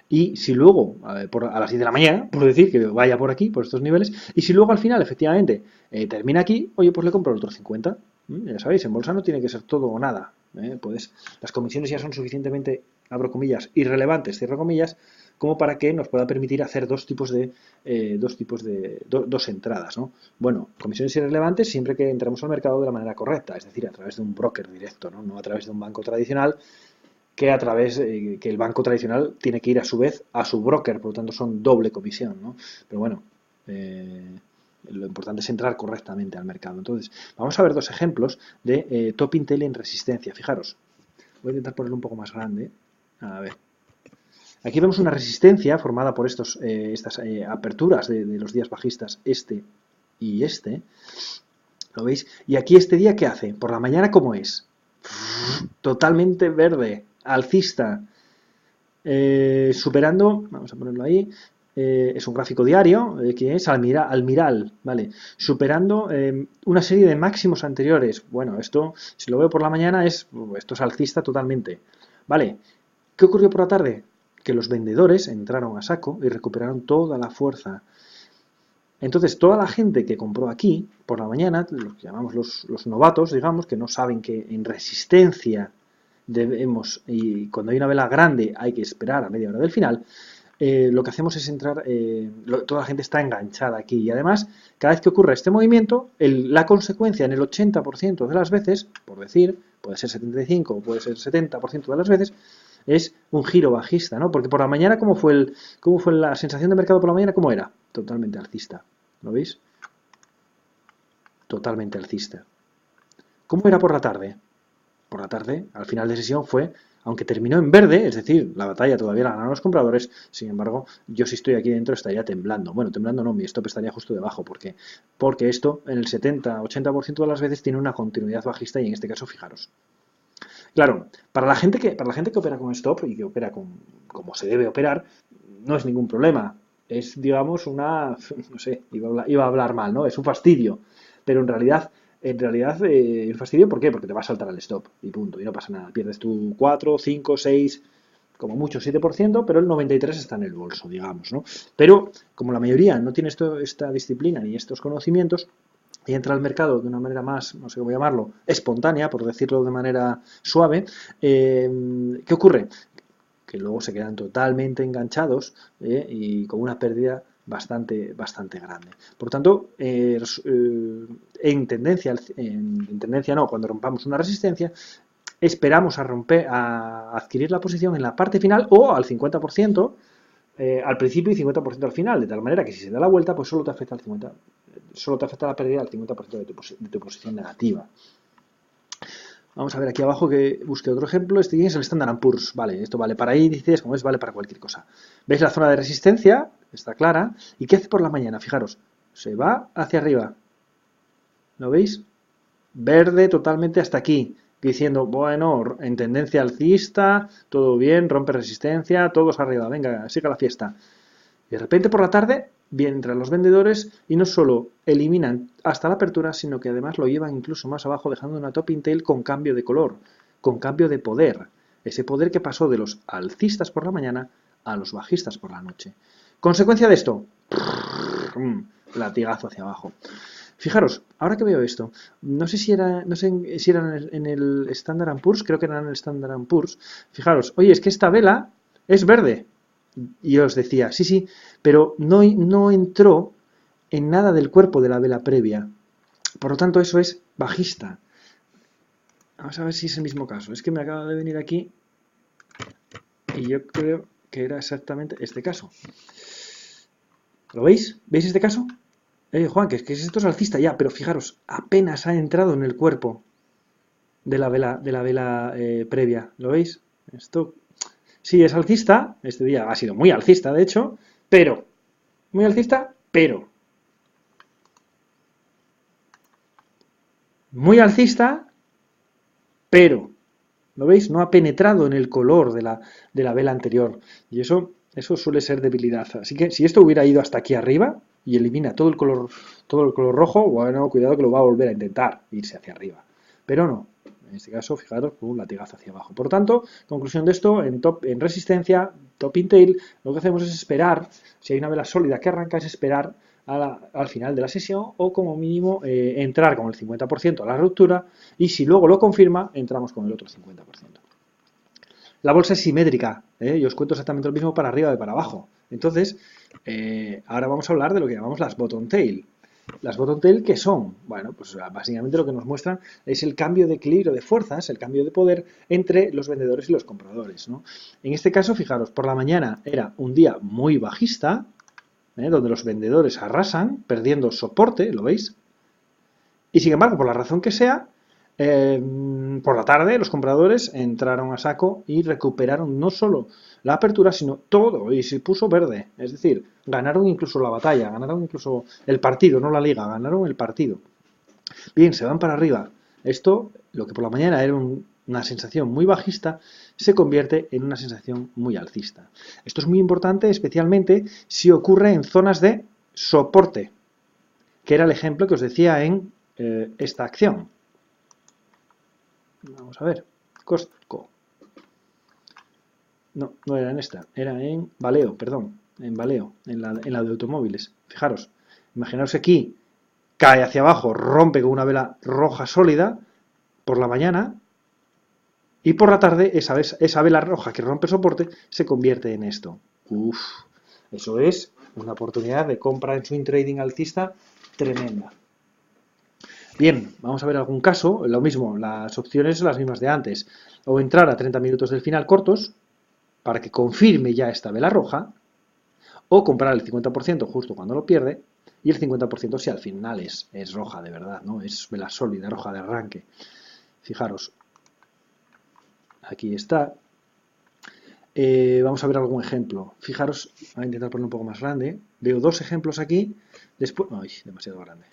Y si luego, a las 10 de la mañana, por decir que vaya por aquí, por estos niveles, y si luego al final efectivamente termina aquí, oye, pues le compro el otro 50. Ya sabéis, en bolsa no tiene que ser todo o nada. Las comisiones ya son suficientemente, abro comillas, irrelevantes, cierro comillas, como para que nos pueda permitir hacer dos entradas, ¿no? Bueno, comisiones irrelevantes siempre que entremos al mercado de la manera correcta, es decir, a través de un broker directo, no a través de un banco tradicional, que a través que el banco tradicional tiene que ir a su vez a su broker, por lo tanto son doble comisión, ¿no? Pero bueno, lo importante es entrar correctamente al mercado. Entonces, vamos a ver dos ejemplos de Top Intel en resistencia. Fijaros, voy a intentar ponerlo un poco más grande. A ver. Aquí vemos una resistencia formada por estas aperturas de los días bajistas este y este. ¿Lo veis? Y aquí este día, ¿qué hace? Por la mañana, ¿cómo es? Totalmente verde, alcista, superando, vamos a ponerlo ahí, es un gráfico diario, que es almiral, ¿vale? Superando una serie de máximos anteriores. Bueno, esto, si lo veo por la mañana, esto es alcista totalmente, ¿vale? ¿Qué ocurrió por la tarde? Que los vendedores entraron a saco y recuperaron toda la fuerza. Entonces, toda la gente que compró aquí por la mañana, los que llamamos los novatos, digamos, que no saben que en resistencia debemos, y cuando hay una vela grande hay que esperar a media hora del final, lo que hacemos es entrar, toda la gente está enganchada aquí y además, cada vez que ocurre este movimiento, la consecuencia en el 80% de las veces, por decir, puede ser 75 o puede ser 70% de las veces, es un giro bajista, ¿no? Porque por la mañana, ¿cómo fue la sensación de mercado por la mañana? ¿Cómo era? Totalmente alcista. ¿Lo veis? Totalmente alcista. ¿Cómo era por la tarde? Por la tarde, al final de sesión fue, aunque terminó en verde, es decir, la batalla todavía la ganaron los compradores, sin embargo, yo si estoy aquí dentro estaría temblando. Bueno, temblando no, mi stop estaría justo debajo. ¿Por qué? Porque esto, en el 70-80% de las veces, tiene una continuidad bajista y en este caso, fijaros. Claro, para la gente que opera con stop y que opera como se debe operar, no es ningún problema. Es, digamos, no sé, iba a hablar mal, ¿no? Es un fastidio. Pero en realidad, un fastidio, ¿por qué? Porque te va a saltar el stop y punto, y no pasa nada. Pierdes tu 4, 5, 6, como mucho 7%, pero el 93% está en el bolso, digamos, ¿no? Pero, como la mayoría no tiene esta disciplina ni estos conocimientos, y entra al mercado de una manera más, no sé cómo llamarlo, espontánea, por decirlo de manera suave, ¿qué ocurre? Que luego se quedan totalmente enganchados y con una pérdida bastante grande. Por tanto, en tendencia no, cuando rompamos una resistencia, esperamos a adquirir la posición en la parte final o al 50%, al principio y 50% al final, de tal manera que si se da la vuelta, pues solo te afecta la pérdida al 50% de tu posición negativa. Vamos a ver aquí abajo que busque otro ejemplo. Este es el Standard & Poor's. Vale, esto vale para índices, como es, vale para cualquier cosa. ¿Veis la zona de resistencia? Está clara. ¿Y qué hace por la mañana? Fijaros, se va hacia arriba. ¿Lo veis? Verde totalmente hasta aquí. Diciendo, bueno, en tendencia alcista, todo bien, rompe resistencia, todos arriba, venga, siga la fiesta. Y de repente por la tarde entran los vendedores y no solo eliminan hasta la apertura, sino que además lo llevan incluso más abajo, dejando una top intel con cambio de color, con cambio de poder. Ese poder que pasó de los alcistas por la mañana a los bajistas por la noche. Consecuencia de esto, latigazo hacia abajo. Fijaros, ahora que veo esto, no sé si era en el Standard & Poor's, creo que era en el Standard & Poor's. Fijaros, oye, es que esta vela es verde. Y os decía, sí, pero no entró en nada del cuerpo de la vela previa. Por lo tanto, eso es bajista. Vamos a ver si es el mismo caso. Es que me acaba de venir aquí y yo creo que era exactamente este caso. ¿Lo veis? ¿Veis este caso? Juan, que esto es alcista ya, pero fijaros, apenas ha entrado en el cuerpo de la vela previa. ¿Lo veis? Esto sí es alcista, este día ha sido muy alcista, de hecho, pero muy alcista, pero muy alcista, pero ¿lo veis? No ha penetrado en el color de la vela anterior y eso suele ser debilidad. Así que si esto hubiera ido hasta aquí arriba y elimina todo el color rojo, bueno, cuidado que lo va a volver a intentar irse hacia arriba. Pero no, en este caso, fijaros, con un latigazo hacia abajo. Por tanto, conclusión de esto, en resistencia, top intel, lo que hacemos es esperar, si hay una vela sólida que arranca, es esperar al final de la sesión o como mínimo entrar con el 50% a la ruptura y si luego lo confirma, entramos con el otro 50%. La bolsa es simétrica, yo os cuento exactamente lo mismo para arriba y para abajo. Entonces, ahora vamos a hablar de lo que llamamos las bottom tail. Las bottom tail, ¿qué son? Bueno, pues básicamente lo que nos muestran es el cambio de equilibrio de fuerzas, el cambio de poder entre los vendedores y los compradores, ¿no? En este caso, fijaros, por la mañana era un día muy bajista, donde los vendedores arrasan, perdiendo soporte, ¿lo veis? Y sin embargo, por la razón que sea, por la tarde los compradores entraron a saco y recuperaron no solo la apertura, sino todo, y se puso verde. Es decir, ganaron incluso la batalla, ganaron incluso el partido, no la liga, ganaron el partido. Bien, se van para arriba. Esto, lo que por la mañana era una sensación muy bajista, se convierte en una sensación muy alcista. Esto es muy importante, especialmente si ocurre en zonas de soporte, que era el ejemplo que os decía en esta acción. Vamos a ver, Costco. No, no era en esta, era en Valeo, perdón, en Valeo, en la de automóviles. Fijaros, imaginaos aquí, cae hacia abajo, rompe con una vela roja sólida por la mañana y por la tarde esa vela roja que rompe soporte se convierte en esto. Uf, eso es una oportunidad de compra en swing trading alcista tremenda. Bien, vamos a ver algún caso, lo mismo, las opciones son las mismas de antes, o entrar a 30 minutos del final cortos, para que confirme ya esta vela roja, o comprar el 50% justo cuando lo pierde, y el 50% si al final es roja de verdad, ¿no? Es vela sólida, roja de arranque. Fijaros, aquí está. Vamos a ver algún ejemplo. Fijaros, voy a intentar ponerlo un poco más grande. Veo dos ejemplos aquí. Después, ¡ay! Demasiado grande.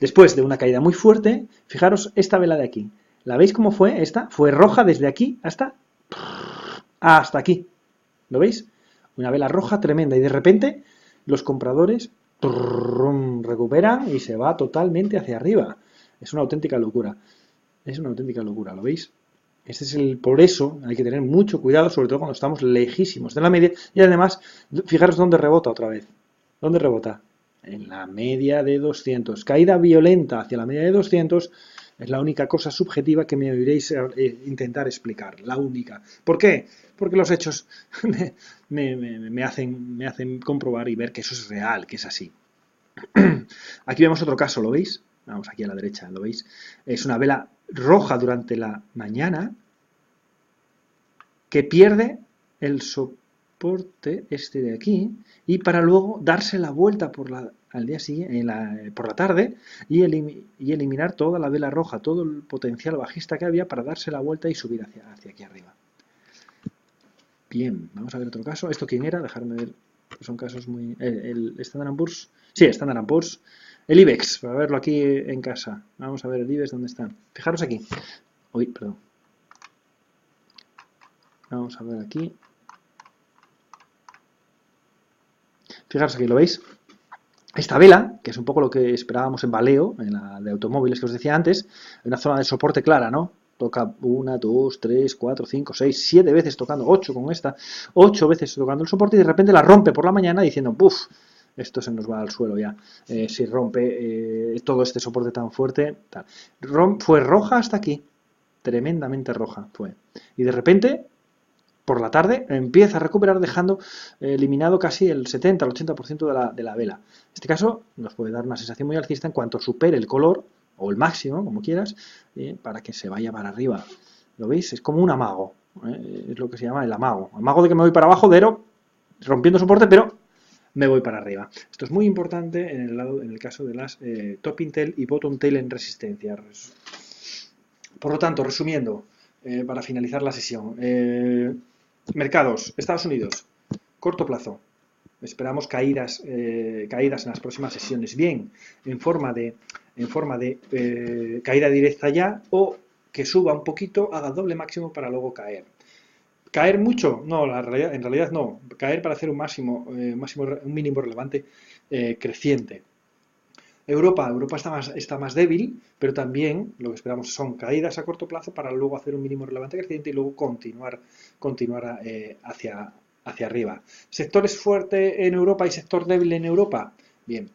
Después de una caída muy fuerte, fijaros esta vela de aquí. ¿La veis cómo fue? Esta fue roja desde aquí hasta aquí. ¿Lo veis? Una vela roja tremenda y de repente los compradores recuperan y se va totalmente hacia arriba. Es una auténtica locura. Es una auténtica locura, ¿lo veis? Por eso hay que tener mucho cuidado, sobre todo cuando estamos lejísimos de la media. Y además, fijaros dónde rebota otra vez. ¿Dónde rebota? En la media de 200. Caída violenta hacia la media de 200 es la única cosa subjetiva que me oiréis intentar explicar. La única. ¿Por qué? Porque los hechos me hacen comprobar y ver que eso es real, que es así. Aquí vemos otro caso, ¿lo veis? Vamos aquí a la derecha, ¿lo veis? Es una vela roja durante la mañana que pierde el soporte este de aquí y para luego darse la vuelta al día siguiente, por la tarde y eliminar toda la vela roja, todo el potencial bajista que había para darse la vuelta y subir hacia aquí arriba. Bien, vamos a ver otro caso. ¿Esto quién era? Dejarme ver. Son casos muy... ¿El Standard & Poor's? Sí, Standard & Poor's. El IBEX, para verlo aquí en casa. Vamos a ver el IBEX, ¿dónde está? Fijaros aquí. Uy, perdón. Vamos a ver aquí. Fijaros aquí, ¿lo veis? Esta vela, que es un poco lo que esperábamos en Valeo, en la de automóviles que os decía antes, en una zona de soporte clara, ¿no? Toca 1, 2, 3, 4, 5, 6, 7 veces tocando, 8 con esta, 8 veces tocando el soporte y de repente la rompe por la mañana diciendo, ¡puf! Esto se nos va al suelo ya. Si rompe todo este soporte tan fuerte, tal. Fue roja hasta aquí, tremendamente roja fue. Y de repente, por la tarde, empieza a recuperar dejando eliminado casi el 70 al 80% de la vela. En este caso, nos puede dar una sensación muy alcista en cuanto supere el color, o el máximo, como quieras, para que se vaya para arriba. ¿Lo veis? Es como un amago. Es lo que se llama el amago. Amago de que me voy para abajo, rompiendo soporte, pero me voy para arriba. Esto es muy importante en el caso de las topping tail y bottom tail en resistencia. Por lo tanto, resumiendo, para finalizar la sesión, mercados, Estados Unidos, corto plazo. Esperamos caídas en las próximas sesiones, bien en forma de caída directa ya o que suba un poquito, haga doble máximo para luego caer. ¿Caer mucho? No, en realidad no. Caer para hacer un mínimo relevante creciente. Europa está más débil, pero también lo que esperamos son caídas a corto plazo para luego hacer un mínimo relevante creciente y luego continuar hacia arriba. ¿Sectores fuertes en Europa y sector débil en Europa? Bien,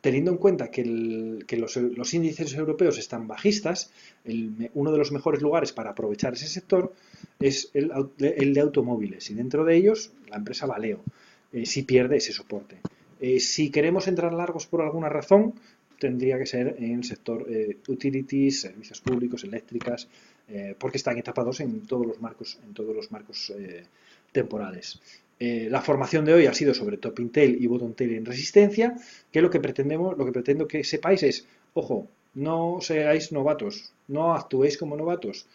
teniendo en cuenta que los índices europeos están bajistas, uno de los mejores lugares para aprovechar ese sector es el de automóviles y dentro de ellos la empresa Valeo, si pierde ese soporte. Si queremos entrar largos por alguna razón, tendría que ser en el sector utilities, servicios públicos, eléctricas, porque están etapados en todos los marcos temporales. La formación de hoy ha sido sobre top intel y bottom tail en resistencia, que lo que pretendo que sepáis es, ojo, no seáis novatos, no actuéis como novatos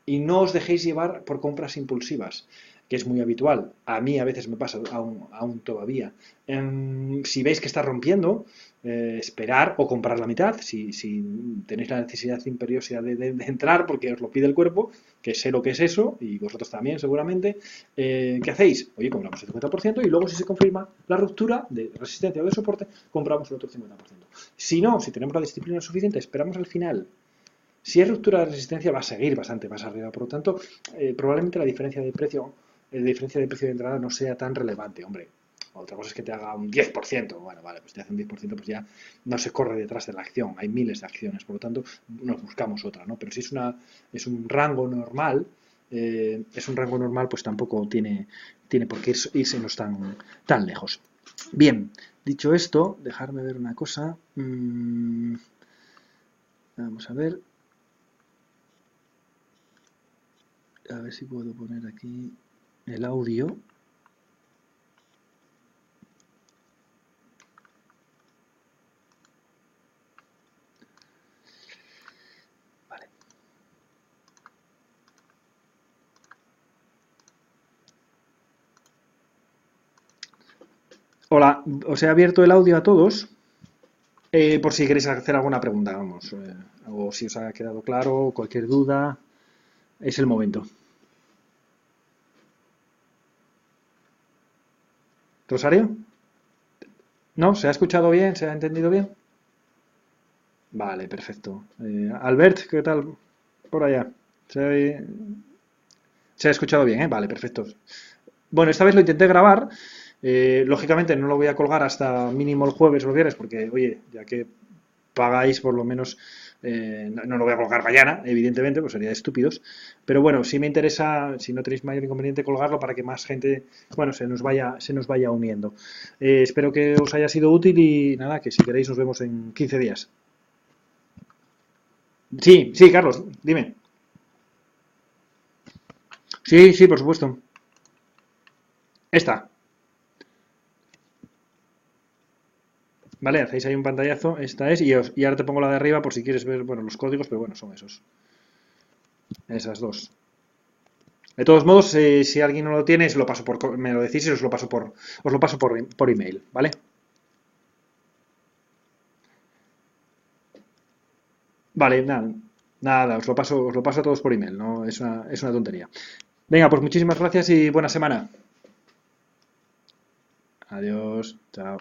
y no os dejéis llevar por compras impulsivas, que es muy habitual. A mí a veces me pasa, aún todavía. Si veis que está rompiendo, esperar o comprar la mitad, si tenéis la necesidad imperiosa de entrar porque os lo pide el cuerpo, que sé lo que es eso, y vosotros también seguramente, ¿qué hacéis? Oye, compramos el 50% y luego si se confirma la ruptura de resistencia o de soporte, compramos el otro 50%. Si no, si tenemos la disciplina suficiente, esperamos al final. Si es ruptura de resistencia va a seguir bastante más arriba, por lo tanto, probablemente la diferencia de precio de entrada no sea tan relevante, hombre. Otra cosa es que te haga un 10%, bueno, vale, pues te hace un 10%, pues ya no se corre detrás de la acción, hay miles de acciones, por lo tanto, nos buscamos otra, ¿no? Pero si es un rango normal, pues tampoco tiene por qué irse tan lejos. Bien, dicho esto, dejarme ver una cosa. Vamos a ver si puedo poner aquí el audio. Vale. Hola, os he abierto el audio a todos por si queréis hacer alguna pregunta, vamos, o si os ha quedado claro, cualquier duda, es el momento. ¿Rosario? ¿No? ¿Se ha escuchado bien? ¿Se ha entendido bien? Vale, perfecto. Albert, ¿qué tal por allá? Se ha escuchado bien, ¿eh? Vale, perfecto. Bueno, esta vez lo intenté grabar. Lógicamente no lo voy a colgar hasta mínimo el jueves o el viernes porque, oye, ya que pagáis por lo menos, no lo voy a colgar mañana, evidentemente, pues sería de estúpidos. Pero bueno, sí me interesa, si no tenéis mayor inconveniente, colgarlo para que más gente, bueno, se nos vaya uniendo. Espero que os haya sido útil y nada, que si queréis nos vemos en 15 días. Sí, sí, Carlos, dime. Sí, sí, por supuesto. Esta. Vale, hacéis ahí un pantallazo, esta es, y ahora te pongo la de arriba por si quieres ver, bueno, los códigos, pero bueno, son esos. Esas dos. De todos modos, si alguien no lo tiene, me lo decís y por email, ¿vale? Vale, nada, os lo paso a todos por email, no es una tontería. Venga, pues muchísimas gracias y buena semana. Adiós, chao.